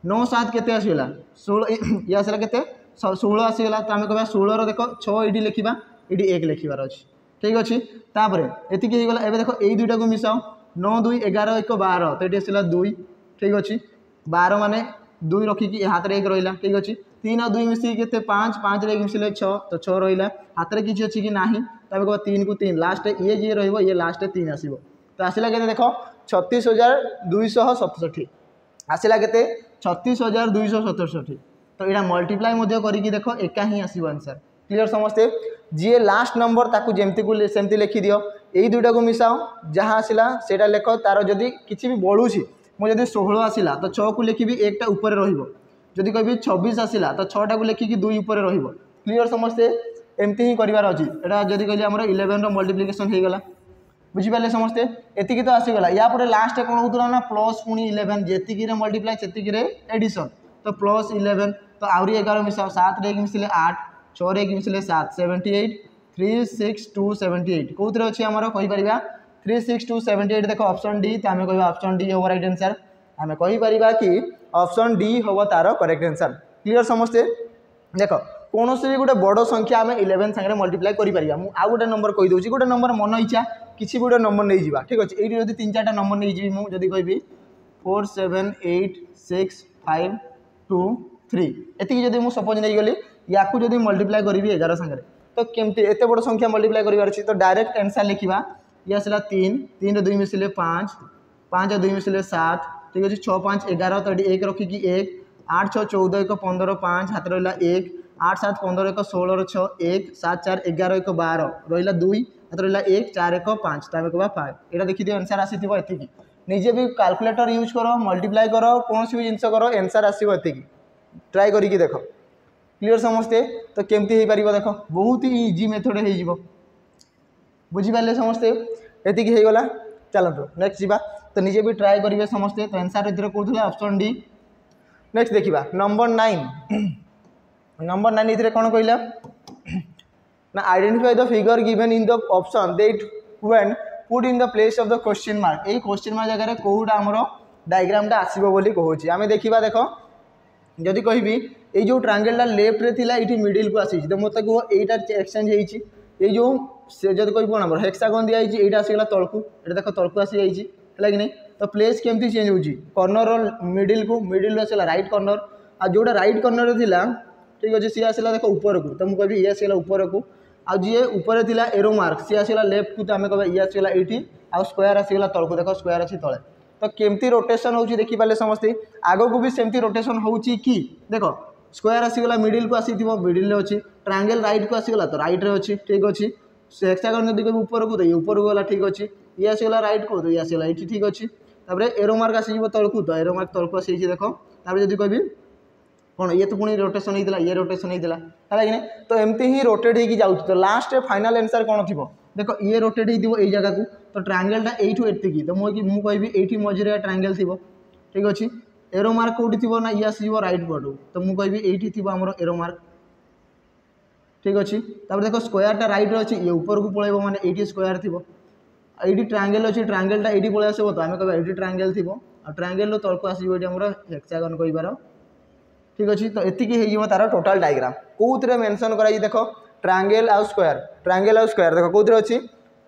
9 7 केते आसगला 16 ये आसला के 16 आसगला तो आम कह 16 देख 6 ये लिखा ये 1 लिखार अच्छे ठीक अच्छे तापर ये होगा एवं देख यही दुटा को मिसाओ 9 2 11 1 12 तो ये आसला 2 ठीक अच्छे 12 माने 2 रखिकी हाथ में 1 रहा ठीक अच्छे 3 और 2 मिसिकी के 5 5 रे मिसिले 6 तो 6 रहा हाथ में किसी अच्छी कि ना तो कह 3 को 3 लास्ट ये जी ये लास्ट 3 आसो तो आसला के देख 36,267 आसला के 36,267 तो यहाँ मल्टीप्लाई करके देख एका ही आसो आंसर क्लीयर समस्ते जी लास्ट नंबर ताकू जमती को सेमती लिखि दियो यही दुटा को मिसाओ जहाँ आसला से लेख तार जदि किसी भी बढ़ुची मुझे 16 आसला तो 6 को लिखी एक ऊपर रही कह 26 आसला तो 6टा को लिखिकी 2 ऊपर क्लीयर समस्ते एमती ही करार अच्छी यहाँ जब कहली आम 11 मल्टीप्लिकेशन हो गला बुझिपारे समस्ते एतिकी तो आसीगला या पर लास्ट कौन होता ना प्लस पुणी 11 जी मल्टीप्लाई से एडिशन तो प्लस 11 तो आहरी 11 मिसाओ 7 रे 1 मिसिले 8 6 रे 1 मिसिले 7 78 36278 कौन अच्छी आम कहीपर 36278 देख ऑप्शन डी तो आम कह ऑप्शन डी हम राइट आंसर आम कहीपर कि ऑप्शन डी हम तार करेक्ट आंसर क्लीयर समस्ते देख कौन भी गोटे बड़ संख्या आम 11 सागर मल्टीप्लाई करें आउ गोटे नंबर कहीदे गोटे नंबर मन इच्छा किसी गोटे नंबर नहीं जावा ठीक अच्छे ये जब 3-4टा नंबर नहीं जी मुझे कहि 4 7 8 6 5 2 3 ये जब मुझे सपोज नहीं गली या जब मल्टीप्लाई करी 11 सागर तो केमती एत बड़ संख्या मल्टीप्लाई करार अच्छी तो डायरेक्ट आंसर लिखा ये आसला 3 3 2 मिसिले 5 5 2 मिसिले 7 ठीक अच्छे 6 5 11 तो ये 1 रखिकी 1 8 6 14 1 15 5 हाथ रहा 1 8 7 15 1 16 6 1 7 4 11 1 12 रहा 2 हाथ रहा 1 4 1 5 तो आम कह 5 यहाँ देखिए आंसर आसी एति निजे भी कैलकुलेटर यूज करो मल्टीप्लाई करो कौन भी जिन करो आंसर आसो एति ट्राए करके देख क्लीयर समस्ते तो केमती हो पार देख बहुत ही इजी मेथड हो बुझिपारे समस्ते एति होगला चलते नेक्स्ट जावा तो निजे भी ट्राए करेंगे समस्ते तो आंसर इधर कौन ऑप्शन डी नेक्स्ट देखा नंबर 9 ये कौन कहला ना identify the figure given in the option that when put in the place of the question mark ये क्वेश्चन मार्क जगह कौटा आमर डायग्रामटा आसो बोली कहूँ आम देखा देख जदि कहबी ये जो ट्रायंगलटा लेफ्ट रे थिला ये मिडिल को आसी तो मत कह यहाँ एक्सचेंज हो जो से जब कह कौन आम हेक्सागन दिखाई यहाँ आसगला तलकू ये देख तलकू आसी जाइए है कि नहीं। तो प्लेस केमती चेंज होची कॉर्नर मिडिल को मिडिल आसला राइट कॉर्नर आ जोटा राइट कॉर्नर थिला ठीक अच्छे सी आसला देख ऊपर को तो मुझे ये आसला ऊपर को आ जी ऊपर थिला एरो मार्क सी आसला लेफ्ट को तो आम कह ये आसला ये आ स्क्वायर आसगला तल को देख स्क्वायर अच्छी तले तो केमती रोटेशन होची देखि पाले समस्ते आगो को भी सेमती रोटेशन होची कि देख स्क्वायर आसगला मिडिल को आसी मिडिल में अच्छी ट्रायंगल राइट को आसगला तो राइट रे अच्छी ठीक अच्छी हेक्सागन जब कभी ऊपर को तो ये ऊपर को गला ठीक अच्छी ये आसगला राइट को तो ये आसगला ये ठीक अच्छी एरो मार्क आसीज तलकू तो एरो मार्क तलक आसी देखो जब कह कौन ये तो पुणी रोटेशन होता ये रोटेशन होता है कि नहीं तो एमती ही रोटेट होगी जाऊँ तो लास्ट फाइनाल आंसर कौन थी देख ये रोटेट हो जगह को तो ट्रायंगलटा यू एति तो मुझे कहि ये मझे ट्रायंगल थी ठीक अच्छे एरो मार्क कौटी थी ना ये आसो रईट पटू तो मुझे ये थी आम एरो मार्क ठीक अच्छे देखो स्क्वायरटा रईट अच्छी ये ऊपर को पलैब मैंने ये स्क्वायर थी ये ट्रायंगल अच्छी ट्रायंगलटा ये पलि आसो तो आम कह ये ट्रायंगल थी ट्रायंगल तलक आसो ये हेक्सागन कहींबार ठीक अच्छे तो ये तार टोटाल डायग्राम कौन मेंशन कर देख ट्रायंगल आउ स्क्वायर देख कौन अच्छी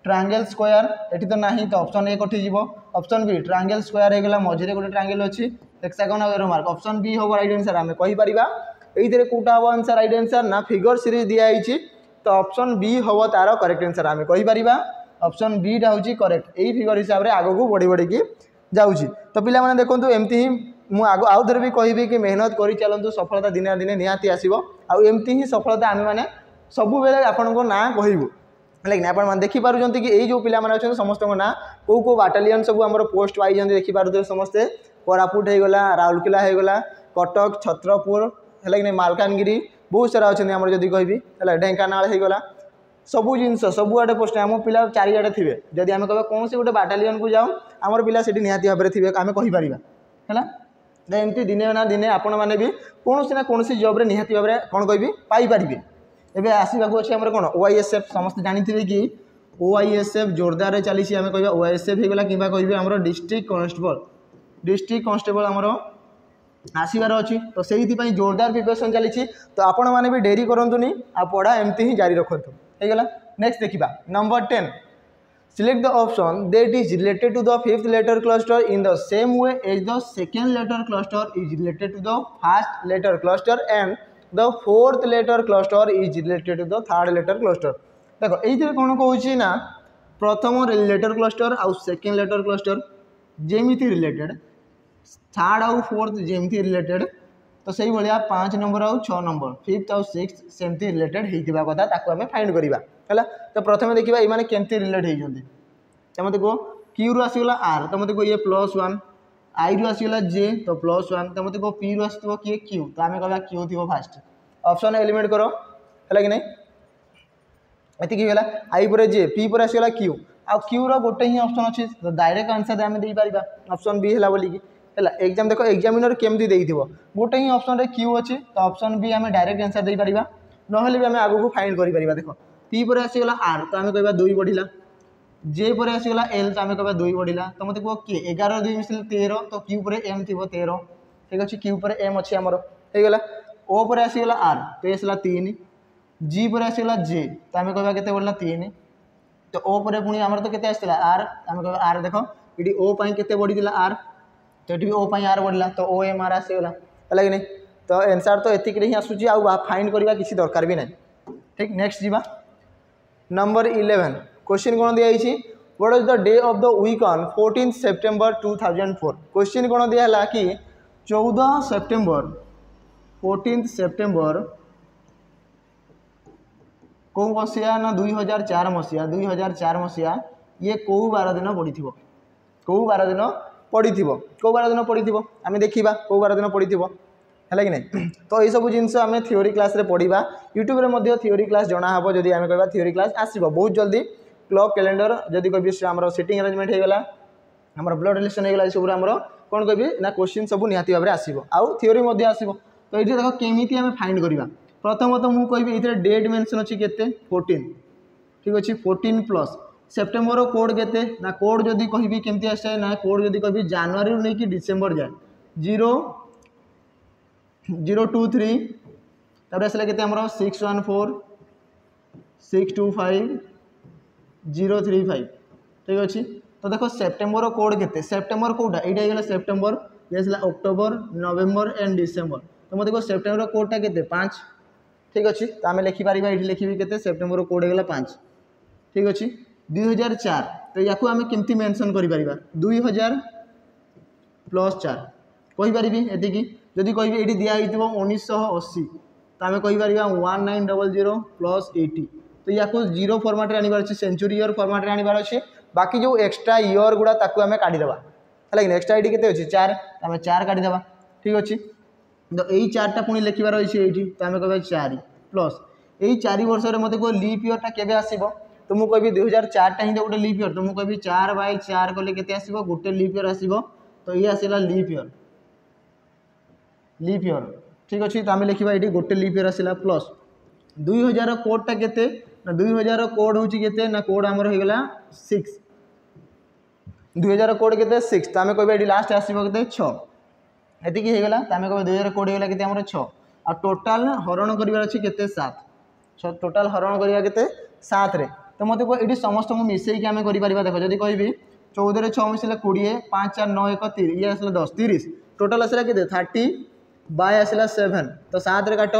ट्रायंगल स्क्वायर ये तो ना तो ऑप्शन ए कटिज ऑप्शन बी ट्रायंगल स्क्वायर होगा मझे गोटे ट्रायंगल अच्छी हेक्सागन आउ एरो मार्क ऑप्शन बी हम राइट आंसर आम कहीपर ये कौटा हम आंसर राइट आंसर ना फिगर सीरीज दिखाई तो ऑप्शन बी हम तार करेक्ट आंसर आम कहीपर ऑप्शन बी टा हूँ करेक्ट यही फिगर हिसाब से आगू बढ़ी बढ़ी जाऊँगी तो पिला माने देखो एमती ही मुझे आउ थे भी कहि कि मेहनत कर चलतु सफलता दिने दिने निहाती आसो आमती ही सफलता आम मैंने सबु बेले आपण ना कहबू है आप देखिपुं कि ये जो पिला अच्छा समस्त ना कौ कौ बाटालियन सब आम पोस्ट पाई देखिपे समस्ते कोरापुट होगला राउरकेला होगला कटक छत्रपुर है कि नहीं मालकानगिरी बहुत सारा अच्छा आम जब कहि है ढेंकानाल होगला सबू जिनस सबुआडे पोस्ट आम पिला चारिआडे थे जदि आम कह कौन से गोटे बाटालियन को जाऊँ आमर पिला से निहाती भाव में थे आम कहीपर है एमती दिने ना दिने आपण मैंने भी कौन ना कौन जब्रे निहाती भाव में कौन कह पाइपर एवं आसवाक अच्छे आम कौन OISF समस्त जानी कि OISF जोरदार चली आम कह OISF होगा कि कह डिस्ट्रिक्ट कांस्टेबल आमर आसबार अच्छी तो से जोरदार प्रिपरेशन चली तो आपण मैंने भी डेरी करूँ आ पढ़ा एमती ही जारी रखु होगा। नेक्स्ट देखा number 10 select the option that is related to the fifth letter cluster in the same way as the second letter cluster is related to the first letter cluster and the fourth letter cluster is related to the third letter cluster। देखो ये कौन कहूँ ना प्रथम letter cluster आउ second letter cluster जेमिति related third आउ fourth जेमिति रिलेटेड तो सही भाया 5 नंबर आउ 6 नंबर फिफ्थ आउ सिक्स सेमती रिलेटेड होता कथा ताको आम फाइंड करवा है। तो प्रथम देखा ये केमती रिलेट होती तो मत कह क्यू रु आसगला आर तो मत कह ये +1 आई रु आसगला जे तो +1 तो मत कह पी रु आसो किए क्यू तो आम कह क्यू थी फास्ट ऑप्शन एलिमेंट करो है कि नहीं ये आई पर जे पी पर आसगला क्यू आउ क्यू रो गोटे ही ऑप्शन अच्छी तो डायरेक्ट आंसर आम दे पार ऑप्शन बी है बोलिकी है एग्जाम देख एग्जामिनर केमती देइथिबो गोटे ही ऑप्शन रे क्यू अच्छी तो ऑप्शन बी आम डायरेक्ट आंसर दे पारिबा नहले भी आम आगु को फाइंड करि परिबा। देखो पी पर आसगला आर तो आम कह 2 बढ़िला जे पर आसगला एल तो आम कह 2 बढ़िला तो मत कह किए 11 2 मिसले 13 तो क्यू पर एम थी 13 ठीक अच्छे क्यू पर एम अच्छी आमर होगा ओ पर आसगला आर तो आसला 3 जी पर आसगला जे तो आम कह के बढ़ला 3 तो ओ पर पुणी आमर तो केते आसला आर आम कह आर देख ये ओ पाई केते बढ़ीला आर तो ये ओ पाई आर बढ़ला तो ओ एम आर आसगला है कि नहीं तो आंसर तो एतिक ही आसूची आ फाइंड करवा किसी दरकार भी नहीं ठीक। नेक्स्ट जीवा नंबर 11 क्वेश्चन कौन दिखाई what is the day of the week on 14 September 2004 question कौन दिया कि 14 सेप्टेम्बर 14 सेप्टेम्बर कौ मसीहा ना 2004 मसीहा 2004 मसीहा ये कौ बार दिन पड़ी कौ बार दिन पड़ी कौ बार दिन पड़ी आम देखा कौ बार दिन पड़ी है कि नहीं तो ये सब जिनस आम थ्योरी क्लास रे पढ़ा यूट्यूब रे थ्योरी क्लास जना हम जदि आम कह थ्योरी क्लास आसो बहुत जल्दी क्लॉक कैलेंडर जदि कह आम सिटिंग अरेंजमेंट होगा आम ब्लड रिलेशन होगा सब आम कौन कह ना क्वेश्चन सब निहाती भाव में आसो आउ थ्योरी आसो तो ये देख केमी आम फाइंड करवा प्रथमत मुझे कहि डेट मेंशन अच्छी के 14 ठीक अच्छे 14 प्लस सेप्टेम्बर कोड के ना कोड जदि कहि केमती आसे ना कोड जदि कहि जनवरी नहीं कि डिसेम्बर जाए 023 तब आसला के 614 625 035 ठीक अच्छे तो देखो सेप्टेम्बर कोड केते सेप्टेम्बर कोडा एटा हेगला सेप्टेम्बर ये अक्टोबर नवेम्बर एंड डिसेम्बर तो मत देखो सेप्टेम्बर कोडटा केते 5 ठीक अच्छे तो आम लिखिपर ये लिखी के सेप्टेम्बर कोड होगा 5 ठीक अच्छे 2004 तो या आम केमती मेनसन कर 2000 + 4 कहीपरि ये जदि कह ये दिखाई 1980 तो आम कहीपर 1900 + 80 तो या जीरो फॉर्मेट आनबार अच्छे सेंचुरी इयर फॉर्मेट आनबार अच्छे बाकी जो एक्सट्रा इयर गुड़ा आम काढ़ीदे है कि एक्सट्रा ये अच्छे 4 आम 4 काढ़ीदे ठीक अच्छे तो यही 4टा पुणी लिखार अच्छे ये तो आम कह 4 प्लस यही 4 वर्ष मत कह लीप इयरटा केबे आसीबो तो मुझे कह 2004 ही गोटे लीप इयर तो मुझे कह 4/4 कले के आसो गोटे लीप इयर आसो तो ये आसला लीप इयर ठीक अच्छे तो आम लिखा ये गोटे लीप इयर आसला प्लस 2000 कोडटा केते ना 2000 कोड हूँ केते ना कोड आमर होगला 6 2000 कोड केते 6 तो आम कह ये लास्ट आसो के 6 एतिकी होगला तो आम कह 2000 कोड होगला के 6 आ टोटाल हरण करार अच्छे के 7 टोटाल हरण करवा के 7 रे तो मत ये समस्त मिसेक आम कर देख जब कहि 14 6 मिसले 20 5 4 9 1 3 ये आसला 10 30 टोटाल आसला के 30 बाय आसला 7 तो 7 रे काट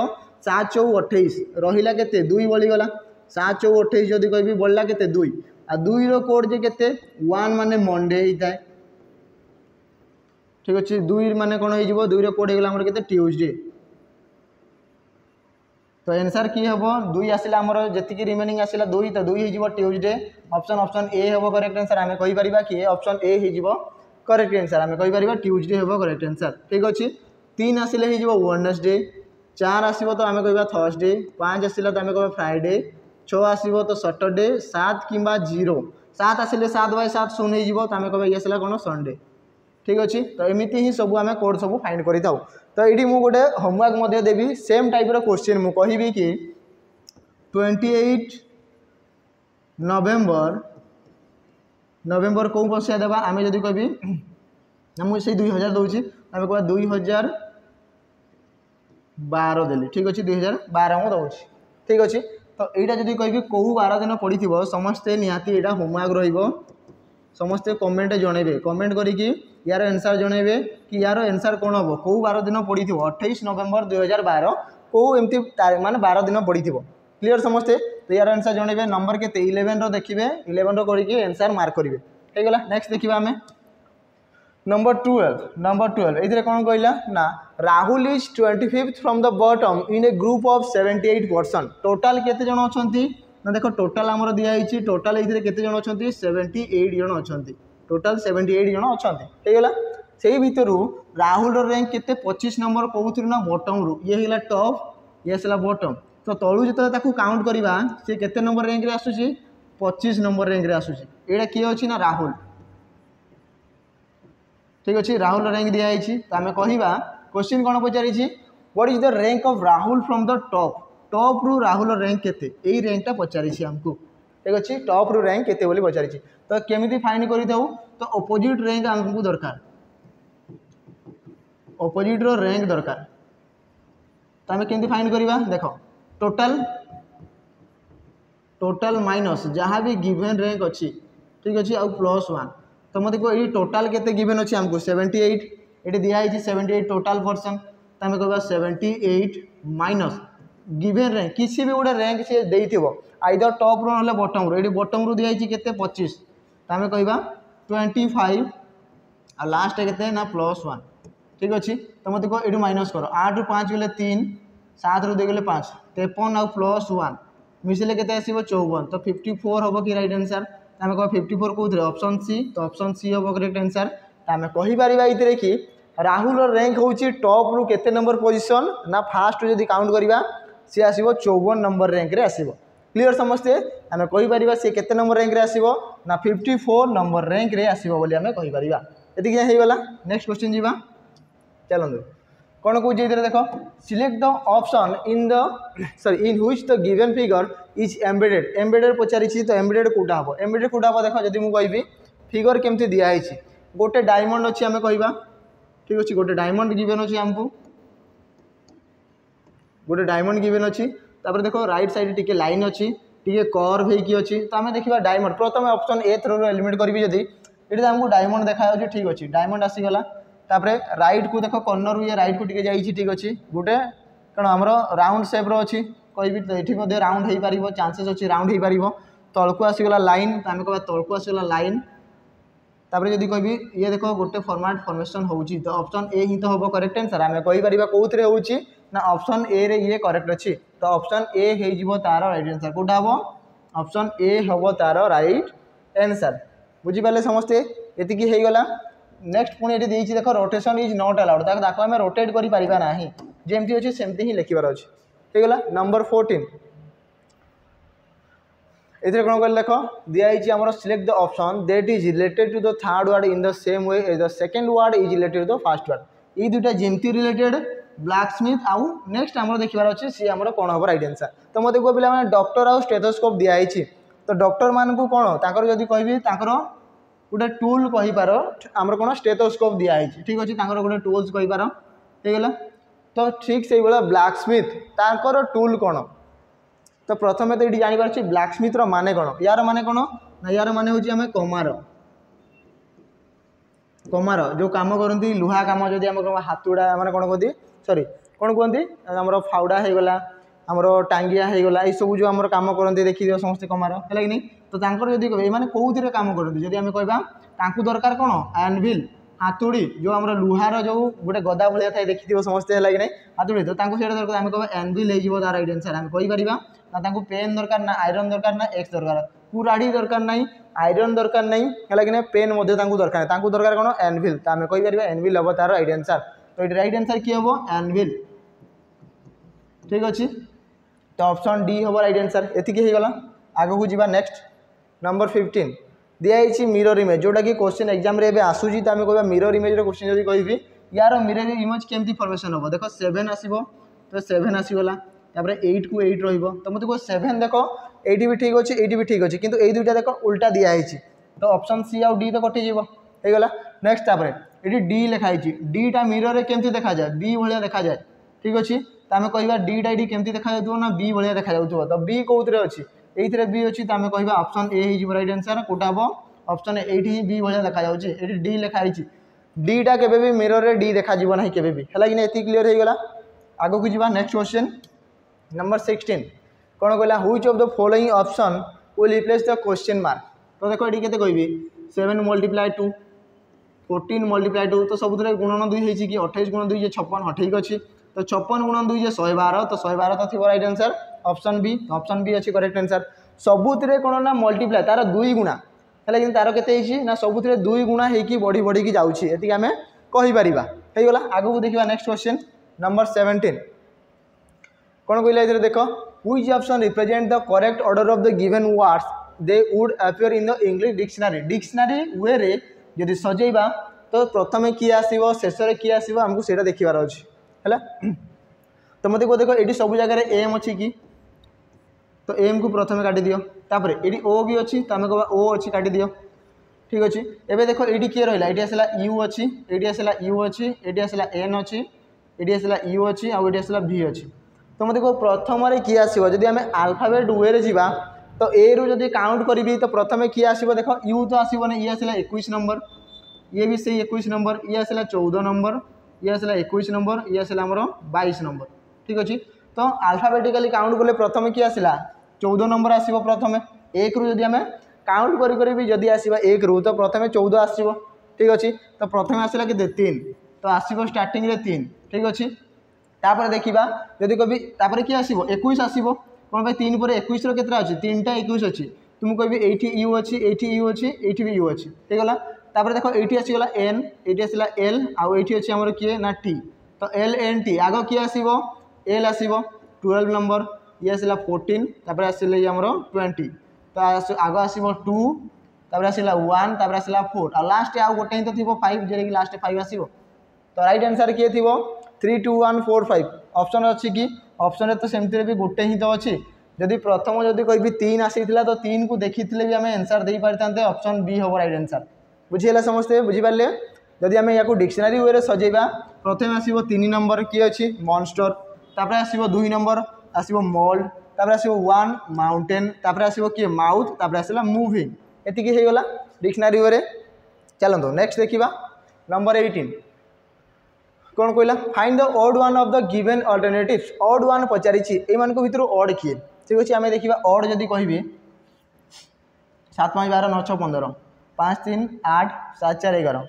7 4 28 रहा के 2 बलीगला 7 4 28 जदि कह बढ़ला के 2 आ 2 रो कोड जे के 1 माने मंडे होता है ठीक अच्छे 2 माने कौन हो 2 रो कोड होगा के ट्यूजडे तो आंसर की हम 2 आसला आमर जी रिमेनिंग आसला 2 तो 2 हो ट्यूजडे ऑप्शन ए हम करेक्ट आंसर आम कहीपर कि ऑप्शन ए हो करेक्ट आंसर आम कहीपर ट्यूजडे हम करेक्ट आंसर ठीक अच्छे 3 आसिले हो वेडनेसडे 4 आसो तो आम कह थर्सडे 5 आसला तो आम कह फ्राइडे 6 आसो तो सैटरडे 7 कि 0 7 आसिले 7/7 शून्य हो तो आम कह ये आसला कौन संडे ठीक अच्छे तो एमती ही सब आम कोड सब फाइंड कर तो ये मुझे गोटे होमवर्क देवी सेम टाइप क्वेश्चन मुझे कहि कि 28 नवेम्बर कौ बसिया देवा आम जब कह ना मुझे 2000 दूसरी आम कह 2012 देली ठीक अच्छे 2012 मुझे दूसरी ठीक अच्छे तो यहाँ जब कह कौ 12 दिन पड़ी थी समस्ते निहाती यहाँ होमवर्क समस्ते कमेंट जनइबे कमेंट करी यार आंसर जनइबे कि यार आंसर कौन हम कौ 12 दिन पड़ी थी 28 नवेम्बर 2012 कौ एमती माने 12 दिन पड़ी थी क्लीयर समस्ते तो यार आंसर जनइबे नंबर के 11 रो देखिए 11 रो करके आंसर मार्क करेंगे ठीक है नेक्स्ट देखा आम नंबर 12 ये कौन कहला ना Rahul is 25th from the bottom in A group of 78 person total केते जन अछंती ना देखो टोटाल आमर दिखाई टोटाल ये केते जन अछंती 78 जन अछंती टोटाल 78 जन अछंती ठीक है से भितर राहुल रैंक केते 25 नंबर कहूँ ना बॉटम रू ये है टॉप ये आसला बॉटम तो तलू जो काउंट करवा सी केते नंबर रैंक रे आसुची 25 नंबर रैंक रे आसुची एटा किए अच्छी ना राहुल ठीक अच्छे राहुल रैंक दिखाई तो आम कहवा क्वेश्चन कौन पचारि what is the rank of Rahul from the top रू राहुल रैंक केते यही रैंकटा पचारि आमको ठीक अच्छे टॉप रू रैंक केते बोली पचारि तो केमिति फाइंड करी तो ऑपोजिट रैंक आमको दरकार ऑपोजिट रो रैंक दरकार तो आम केमिति फाइंड करवा देख टोटाल माइनस जहाँ भी गिवन रैंक अच्छी ठीक अच्छे आउ +1 तो मत ये टोटाल केते गिवन अच्छी आमको 78 ये दिखाई 78 टोटाल पर्सन तो आम कह 78 माइनस गिवन रैंक किसी भी गोटे रैंक सी देथिबो आइदर टॉप रो ना बॉटम रो ये बॉटम रू दिखाई केते 25 तो आम कह 25 आ लास्ट केते ना +1 ठीक अच्छे तो मत कह ये माइनस कर 8 रू 5 गले 3 7 रू 2 गले 5 53 आउ +1 मिसिले केते आसीबो 54 तो 54 हम कि राइट आंसर आम कह 54 कौन ऑप्शन सी तो ऑप्शन सी हम करेक्ट आंसर तो आम कहीपर ये कि राहुल रैंक हूँ टॉप रू केते नंबर पोजिशन ना फास्ट जब काउंट करवा सी आसो 54 नंबर रैंक रे आसो क्लीयर समस्ते आम कहीपर सी केते नंबर रैंक रे आसो ना 54 नंबर रैंक रे आसो बोली आम कहीपर ये होगा नेक्स्ट क्वेश्चन जीवा चलते कौन कौन देख select the option in the sorry in which the given figure is embedded पचारि तो एम्बेडेड कौटा हम एम्बेडेड कौटा हम देख जब मुझे कहि फिगर केमती दिखाई गोटे डायमंड अच्छी आम कहवा ठीक अच्छे गोटे डायमंड गिवन अच्छी आमको गोटे डायमंड गिवन अच्छी तापर देखो राइट साइड टिके लाइन अच्छी टिके कर्व होगी अच्छी तो आम देखा डायमंड प्रथम ऑप्शन ए थ्रो एलिमिनेट करी जदि ये आमको डायमंड देखा ठीक अच्छे डायमंड आसीगला तापर राइट को देख कर्नर ये राइट को टिके जाइए ठीक अच्छे गोटे कौन आम राउंड सेप्र अच्छी कहि ये राउंड हो पार चांसेस अच्छी राउंड हो पार तलू आसीगला लाइन तो आम कह तलू आसीगला लाइन तापर जदि कहि ये देख गोटे फॉर्मेट फॉर्मेशन होची तो ऑप्शन ए ही तो हम करेक्ट आंसर आम कहीपर कौन होची ना ऑप्शन ए रे ये करेक्ट अच्छी तो ऑप्शन ए हो तार राइट आंसर कौटा हम ऑप्शन ए हम तार राइट आंसर बुझीपारे समस्ते ये होगला नेक्स्ट पुणी ये देख रोटेशन इज नॉट अलाउड ताको आम रोटेट करें जमती अच्छे सेमती ही लिखबार अच्छे होगला नंबर 14 ये कौन कह देख दिखाई आम select the option that is related to the third word in the same way as the second word is related to the first word ये दुटा जमती रिलेटेड ब्लैक स्मिथ आउ नेक्स्ट आम देखार अच्छे सी आम कौन हम राइट आंसर तो मत कह पे डॉक्टर आउ स्टेथोस्कोप दिखाई तो डॉक्टर मान को कौन जदि कह गोटे टूल कहींपार आमर कौन स्टेथोस्कोप दिखाई ठीक अच्छे गोटे टूल्स कहींपार होगला तो ठीक से ब्लैक स्मिथ तार टूल कौन तो प्रथम तो ये जापर ब्लैक स्मिथ्र माने कौन यार माने कौन ना यार माने हूँ आम कमार कमार जो कम करती लुहा कम जदि आम हाथुड़ा मैंने कौन कहती सॉरी कौन कहती आमर फाउड़ा होगला आमर टांगिया होगला ये सब जो आम कम करते देखी समस्त कमार है कि नहीं तो जदि ये कौन कम करते जब आम कहवा दरकार कौन एनविल हाथुड़ी जो आम लुहार जो गोटे गदा भाया था देखी समस्ते है कि नहीं हाथुड़ी तो दरकार आम कह एनविल हो तार राइट आंसर आम कहीपर ना पेन दरकार ना आयरन दरकार ना एक्स दरकार कुराड़ी दरकार ना आयरन दरकार ना है कि पेन दरकार नहीं दरकार कौन एनविल तो आम कहीपर एनविल हम तार राइट आंसर तो ये राइट आंसर किए हम एनविल ठीक अच्छे तो ऑप्शन डी हम राइट आंसर ये होगला आग को जी नेक्स्ट नंबर 15 दिखाई मिरर इमेज जोटा कि क्वेश्चन एग्जाम रे आसूची तो आम कह मिरर इमेज क्वेश्चन जब कहि यार मिरर इमेज केमती फॉर्मेशन हम देख 7 आसो तो 7 आसीगला तापर 8 को 8 रही तो मतलब 7 देख ये भी ठीक अच्छे ये भी ठीक अच्छे किंतु ये दुईटा देख उल्टा दिखाई तो ऑप्शन सी आउ डी तो कटिज होगला नेक्स्ट तापर ये डी लिखाई डीटा मिरर केमती देखा जाए बी भाया देखा जाए ठीक अच्छे तो आम कह डीटा ये केमती देखा ना बी भाया देखा जाऊँ तो बी कौन अच्छी ये बी अच्छी तो आम कह ऑप्शन ए हो राइट आंसर कौटा हम ऑप्शन ए ही बी भाया देखा जाऊँगी ये डी लिखाई डीटा के मिरर रे डी देखा ना के भी है कि नहीं क्लीयर होगला आग को जी नेक्स्ट क्वेश्चन नंबर 16 कौन कहला which of the following option will replace the question mark तो देखो ये कहबी 7 × 2 14 × 2 तो सब गुणन 2 होती कि 28 × 2 56 हाँ ठीक अच्छे तो 56 × 2 112 तो 112 तो थी राइट आंसर ऑप्शन बी अच्छी करेक्ट आंसर सबुत कौन ना मल्टीप्लाई तार 2 गुणा है कि तार के ना सबुत 2 गुणा होगी बढ़ी बढ़ी की जाऊँगी ये आम कहीपर होगला आग को देखा नेक्स्ट क्वेश्चन नंबर 17 कौन कहला ये देख which option represent the correct order of the given words they would appear in the English dictionary वे रे यदि सजेबा तो प्रथम किए आसो शेष में किए आसो आमको से देखार अच्छे है तो मत देख ये सब जगह एम अच्छी कि तो एम को प्रथम काटी दियो तापर ये ओ भी अच्छी तो आम कह ओ अच्छी काटी दियो ठीक अच्छे एवं देख ये किए रहा ये आसला यू अच्छी ये आसला यू अच्छी ये आसला एन अच्छी ये आसला यू अच्छी आउ ये आसला भी अच्छी तो मत कह प्रथम किए आसो जदि आम आल्फाबेट वे रे जा तो ए रु जब काउंट करी तो प्रथम किए आसो देख यू तो आसबन ये आसला 21 नंबर ये भी से 21 नंबर ये आसला 14 नंबर ये आसला 21 नंबर ये आसला आमर 22 नंबर ठीक अच्छे तो आल्फाबेटिकली काउंट कले प्रथम किए आसला 14 नंबर आसो प्रथम 1 रु जदि आम काउंट करी जदि आसवा 1 रु तो प्रथम 14 आसो ठीक अच्छे तो प्रथम आसला के 3 तो आसो स्टार्टिंग रे 3 ठीक अच्छे तापर देखा जदि कभी किए आसो 21 आसो कौन भाई 3 पर 21 केतटा अच्छी 3टा 21 अच्छी तुम कह ये यू अच्छी ये यू अच्छी ये भी यू अच्छी होगला तापर देख ये आसीगला एन ये आसला एल आउ ये अच्छी आमर किए ना टी तो एल एन टी आग किए आसो एल आसो 12 नंबर ये आसला 14 तापर आसले आमर 20 तो आग आसो 2 तापर आसला 1 तापर आसला 4 आ लास्ट आउ गोटे ही तो थी 5 जे कि लास्ट 5 आसो तो राइट आंसर किए थी 3 2 1 4 5 ऑप्शन अच्छी कि ऑप्शन तो सेमती भी गोटे ही तो अच्छी जदि प्रथम जदि कह 3 आसी तो 3 को देखी भी आम आंसर दे पारि ऑप्शन बी हम राइट आंसर बुझीगला समस्ते बुझीपारे जदि आम या डिक्शनरी वे सजेबा प्रथम आसो 3 नंबर किए अच्छी मॉन्स्टर तापर आसो 2 नंबर आसो मोल्ड तापर आसो 1 माउंटेन तापर आसो किए माउथ तापर आसला मूविंग एतिकी होगला डिक्शनरी वे चलते नेक्स्ट देखा नंबर 18 कौन कहला find the odd one of the given alternatives odd one पचारि एमान भितर ऑड किए ठीक अच्छे आम देखा ऑड जदि कहि 7 5 12 9 6 15 5 3 8 7 4 11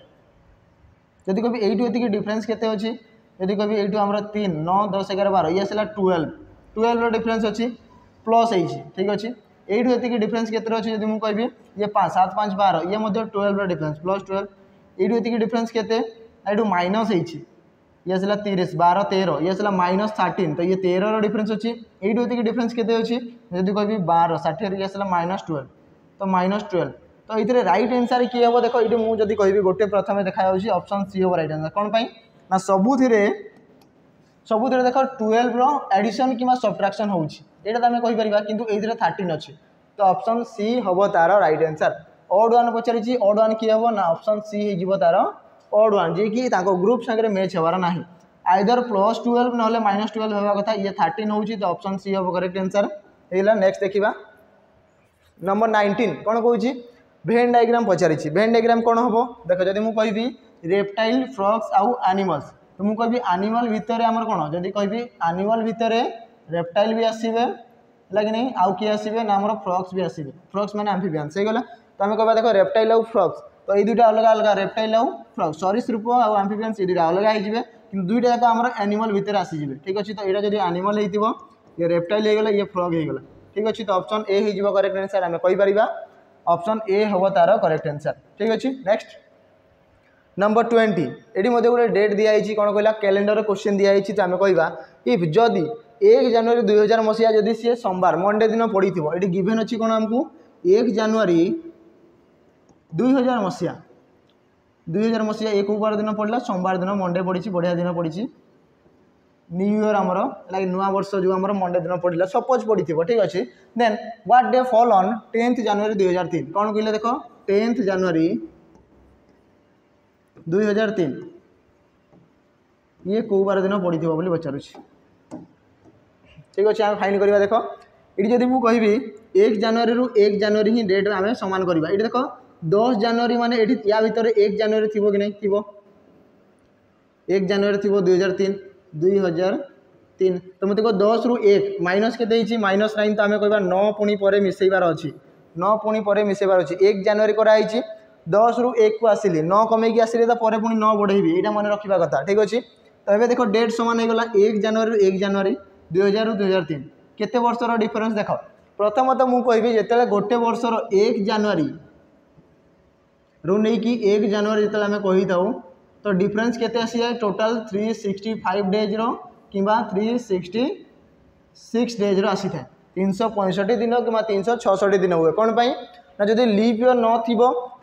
जदि कभी एटू ये डिफरेन्स केते अच्छी जदि कभी एटू आम 3 9 10 11 12 ये आसला 12 डिफरेन्स अच्छी प्लस होती ठीक अच्छे एटू ये डिफरेन्स केते अच्छी जब मुझे कहि ये 5 7 5 12 ये 12 डिफरेन्स प्लस 12 एटू ये डिफरेन्स केते एटू माइनस होती ये आसला 30 12 13 ये आसला -13 तो ये 13 डिफरेन्स अच्छी एटू ये डिफरेन्स केते अच्छी जदि कहि 12 60 ये आसला -12 तो -12 तो ये रईट आंसर किए हम देख ये मुझे कहि गोटे प्रथम देखा ऑप्शन सी हम रईट आंसर कौन ना सबुथ देख 12 रो एडिशन कि सब्ट्राक्शन होटा तो आम कहीपर कि 13 अच्छी तो ऑप्शन सी हम तार रईट आंसर ऑड वन पचारि ऑड वन किए हम ना ऑप्शन सी हो तार ऑड वन जी कि ग्रुप सागर मैच होवार ना आइदर +12 ना -12 होगा कथा ये 13 हो तो ऑप्शन सी हम करेक्ट आंसर है। नेक्स्ट देखा नंबर 19 कौन कौन भेन डायग्राम पचारि भेन डायग्राम कौन हम देख जब मुझे कहि रेप्टाइल फ्रॉग्स आउ एनिमल्स तो मुझे कहि एनिमल भितर आमर कौन जदि कहि एनिमल भितर रेप्टाइल भी आसवे लगे नहीं आउ किए आसवे ना आम फ्रॉग्स भी आसवे फ्रॉग्स माने एम्फिबियंस हो गला तो आम कह देख रेप्टाइल आउ फ्रॉग्स तो ये दुईटा अलग अलग रेप्टाइल आउ फ्रॉग्स सरीसृप आउ एम्फिबियंस ये दुईटा अलग हो कि दुईटा जाक आम एनिमल भितर आसीजे ठीक अच्छे तो यहाँ जब एनिमल हो ये रेप्टाइल हो गला ये फ्रॉग हो गला ठीक अच्छे तो ऑप्शन ए हो करेक्ट आंसर आम कहीपर ऑप्शन ए हम तार करेक्ट आंसर ठीक अच्छे। नेक्स्ट नंबर 20 ये गोटे डेट दिखाई कौन कहला कैलेंडर क्वेश्चन दिखाई तो आम कह इफ जदि 1 जनवरी 2000 मसीहा जदि सी सोमवार मंडे दिन पड़ी थी ये गिभेन अच्छी कौन आमको 1 जनवरी 2000 मसीहा 2000 मसीहा एक बार दिन पड़ा सोमवार दिन मंडे पड़ी बढ़िया दिन पड़ी न्यू ईयर आमर लाइक नुआ वर्ष जो आम मंडे दिन पड़ा सपोज पड़ी थी ठीक अच्छे then what day fall on 10th January 2003 कौन कहले देख 10th जनवरी 2003 ये कौ बार दिन पड़ी थी बोली पचारूँ ठीक अच्छे आम फाइन करवा देख ये जब मुझे कहि 1 जनवरी रु 1 जनवरी ही डेट आम सामान करवा ये देख 10 जनवरी माने या भितर 1 जनवरी थी कि नहीं थी 1 जनवरी थी 2003 तो मतलब 10 रु 1 माइनस के माइनस 9 तो आम कह 9 पुणी पर मिसेबार अच्छी 9 पुणी पर मिसेबार अच्छी 1 जनवरी कराई 10 रु 1 को आसिली 9 कमेकी आसिले तो पर पुणी 9 बढ़ेबी यहाँ मन रखा कथा ठीक अच्छे तो ये देख डेट सामान होगा 1 जनवरी 1 जनवरी 2000 रु 2003 केते वर्षर डिफरेन्स देख प्रथमतः मुझे कहि जो गोटे वर्षर 1 जनवरी रु नहीं कि 1 जनवरी जो आम कही था तो डिफरेन्स केते आसी जाए टोटाल 365 डेज रो किंबा 366 डेज रो आसी था 365 दिन कि 366 दिन हुए कौन पाई ना जब लीप ईयर न थी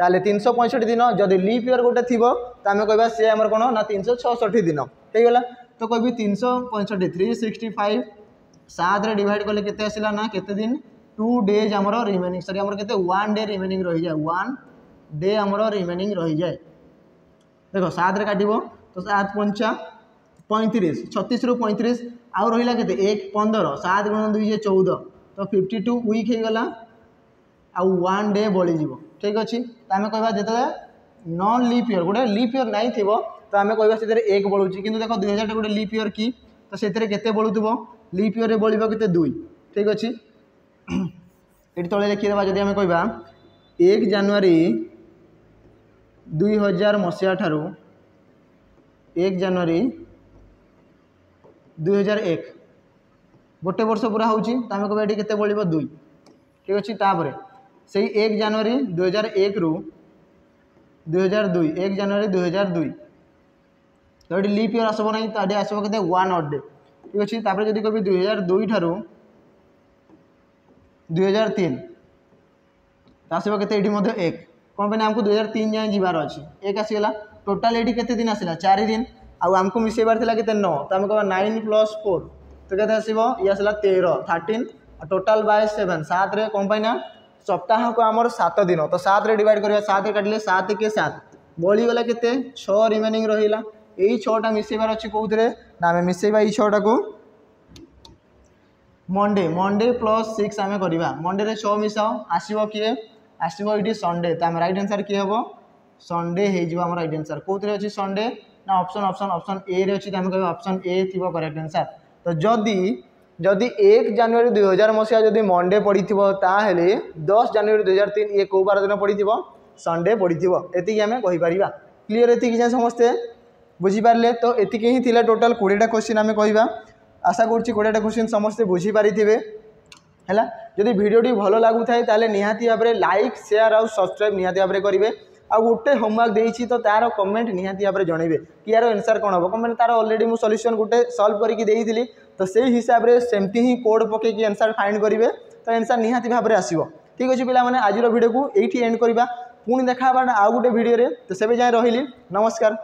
365 दिन जब लीप ईयर गोटे थी तो आम कह सी आम कौन ना 366 दिन होगला तो कह 365 365 7 डिवाइड कले केते आसला ना केते दिन 2 डेज आमर रिमेनिंग सॉरी आमर केते 1 डे रिमेनिंग रही जाए 1 डे आमर रिमेनिंग रही जाए देख 7 रे काटिबो तो 7 पंचा 35 36 रु 35 आउ रहिला केते 1 15 7 गुण 2 ये 14 तो 52 वीक हो गला आउ 1 डे बड़ी जीवो ठीक अच्छे तो आम कह जो नॉन लीप ईयर गोटे लीप ईयर नहीं थी तो आम कह से 1 बढ़ुची कि देख 2000 गोटे लीप ईयर कि तो से केते बढ़ुव लीप ईयर बढ़िया केते 2 ठीक अच्छे ये तले देखीदे जब आम कह 1 जनवरी 2000 मसीहा ठारू 1 जनवरी 2001 गोटे वर्ष पूरा होची तो आम कह केते बढ़िबो 2 ठीक अच्छे तापर से 1 जनवरी 2001 रु 2002 1 जनवरी 2002 तो ये लीप ईयर आसब ना तो ये आसब के 1 ऑड डे ठीक अच्छे तापर जब कभी 2002 ठारू 2003 तो आसब के 1 कौन पे आमको 2003 जाए जीवार अच्छी 1 आसीगला टोटाल ये केते दिन आसला 4 दिन आमको मिसेबार था के 9 तो आम कह 9 + 4 तो केते आसीबो ये आसला 13 टोटाल बाय 7 7 रे कौन पाई ना सप्ताह को आमर 7 दिन तो 7 रे डिवाइड करवा 7 रे काटिले 7 के 7 बळीगला केते 6 रिमेनिंग रहिला यही 6टा मिसेबार अच्छी कौन ना आम मिसेबा ये 6टा को मंडे मंडे +6 आम करवा मंडे रे 6 मिसाओ आसब किए आसब ये संडे तो आम रईट आंसर किए हम संडे हो राइट आंसर कौन अच्छी संडे ना ऑप्शन ऑप्शन ऑप्शन ए रे अच्छी आम कह ऑप्शन ए थी करेक्ट आंसर। तो जदि 1 जनवरी 2000 मसीहा जदि मंडे पड़ी ताहले 10 जनवरी 2003 ये कौ बार दिन पड़ी संडे पड़ी एति आम कहीपर क्लीयर ये समस्ते बुझीपारे। तो एति ही थिला टोटल 20टा क्वेश्चन आम कह आशा करुँची 20टा क्वेश्चन समस्ते बुझीपारे है। जदि वीडियोटी भल लगू थाए निहाती भाव में लाइक शेयर और सब्सक्राइब निहाती भाव में करेंगे। आ गोटे होमवर्क देती तो तार कमेंट निहाती भाव में जनइबे कि यार आंसर कौन हम कमेंट तार ऑलरेडी मुझे सॉल्यूशन गोटे सॉल्व करके देती तो से हिसाब से सेमती ही कोड पकईकि आंसर फाइंड करेंगे तो आंसर निहाती भाव में आसो। ठीक अच्छे पे आज वीडियो को ये एंड करवा पुणी देखा आउ गोटे वीडियो तो से जाए रही नमस्कार।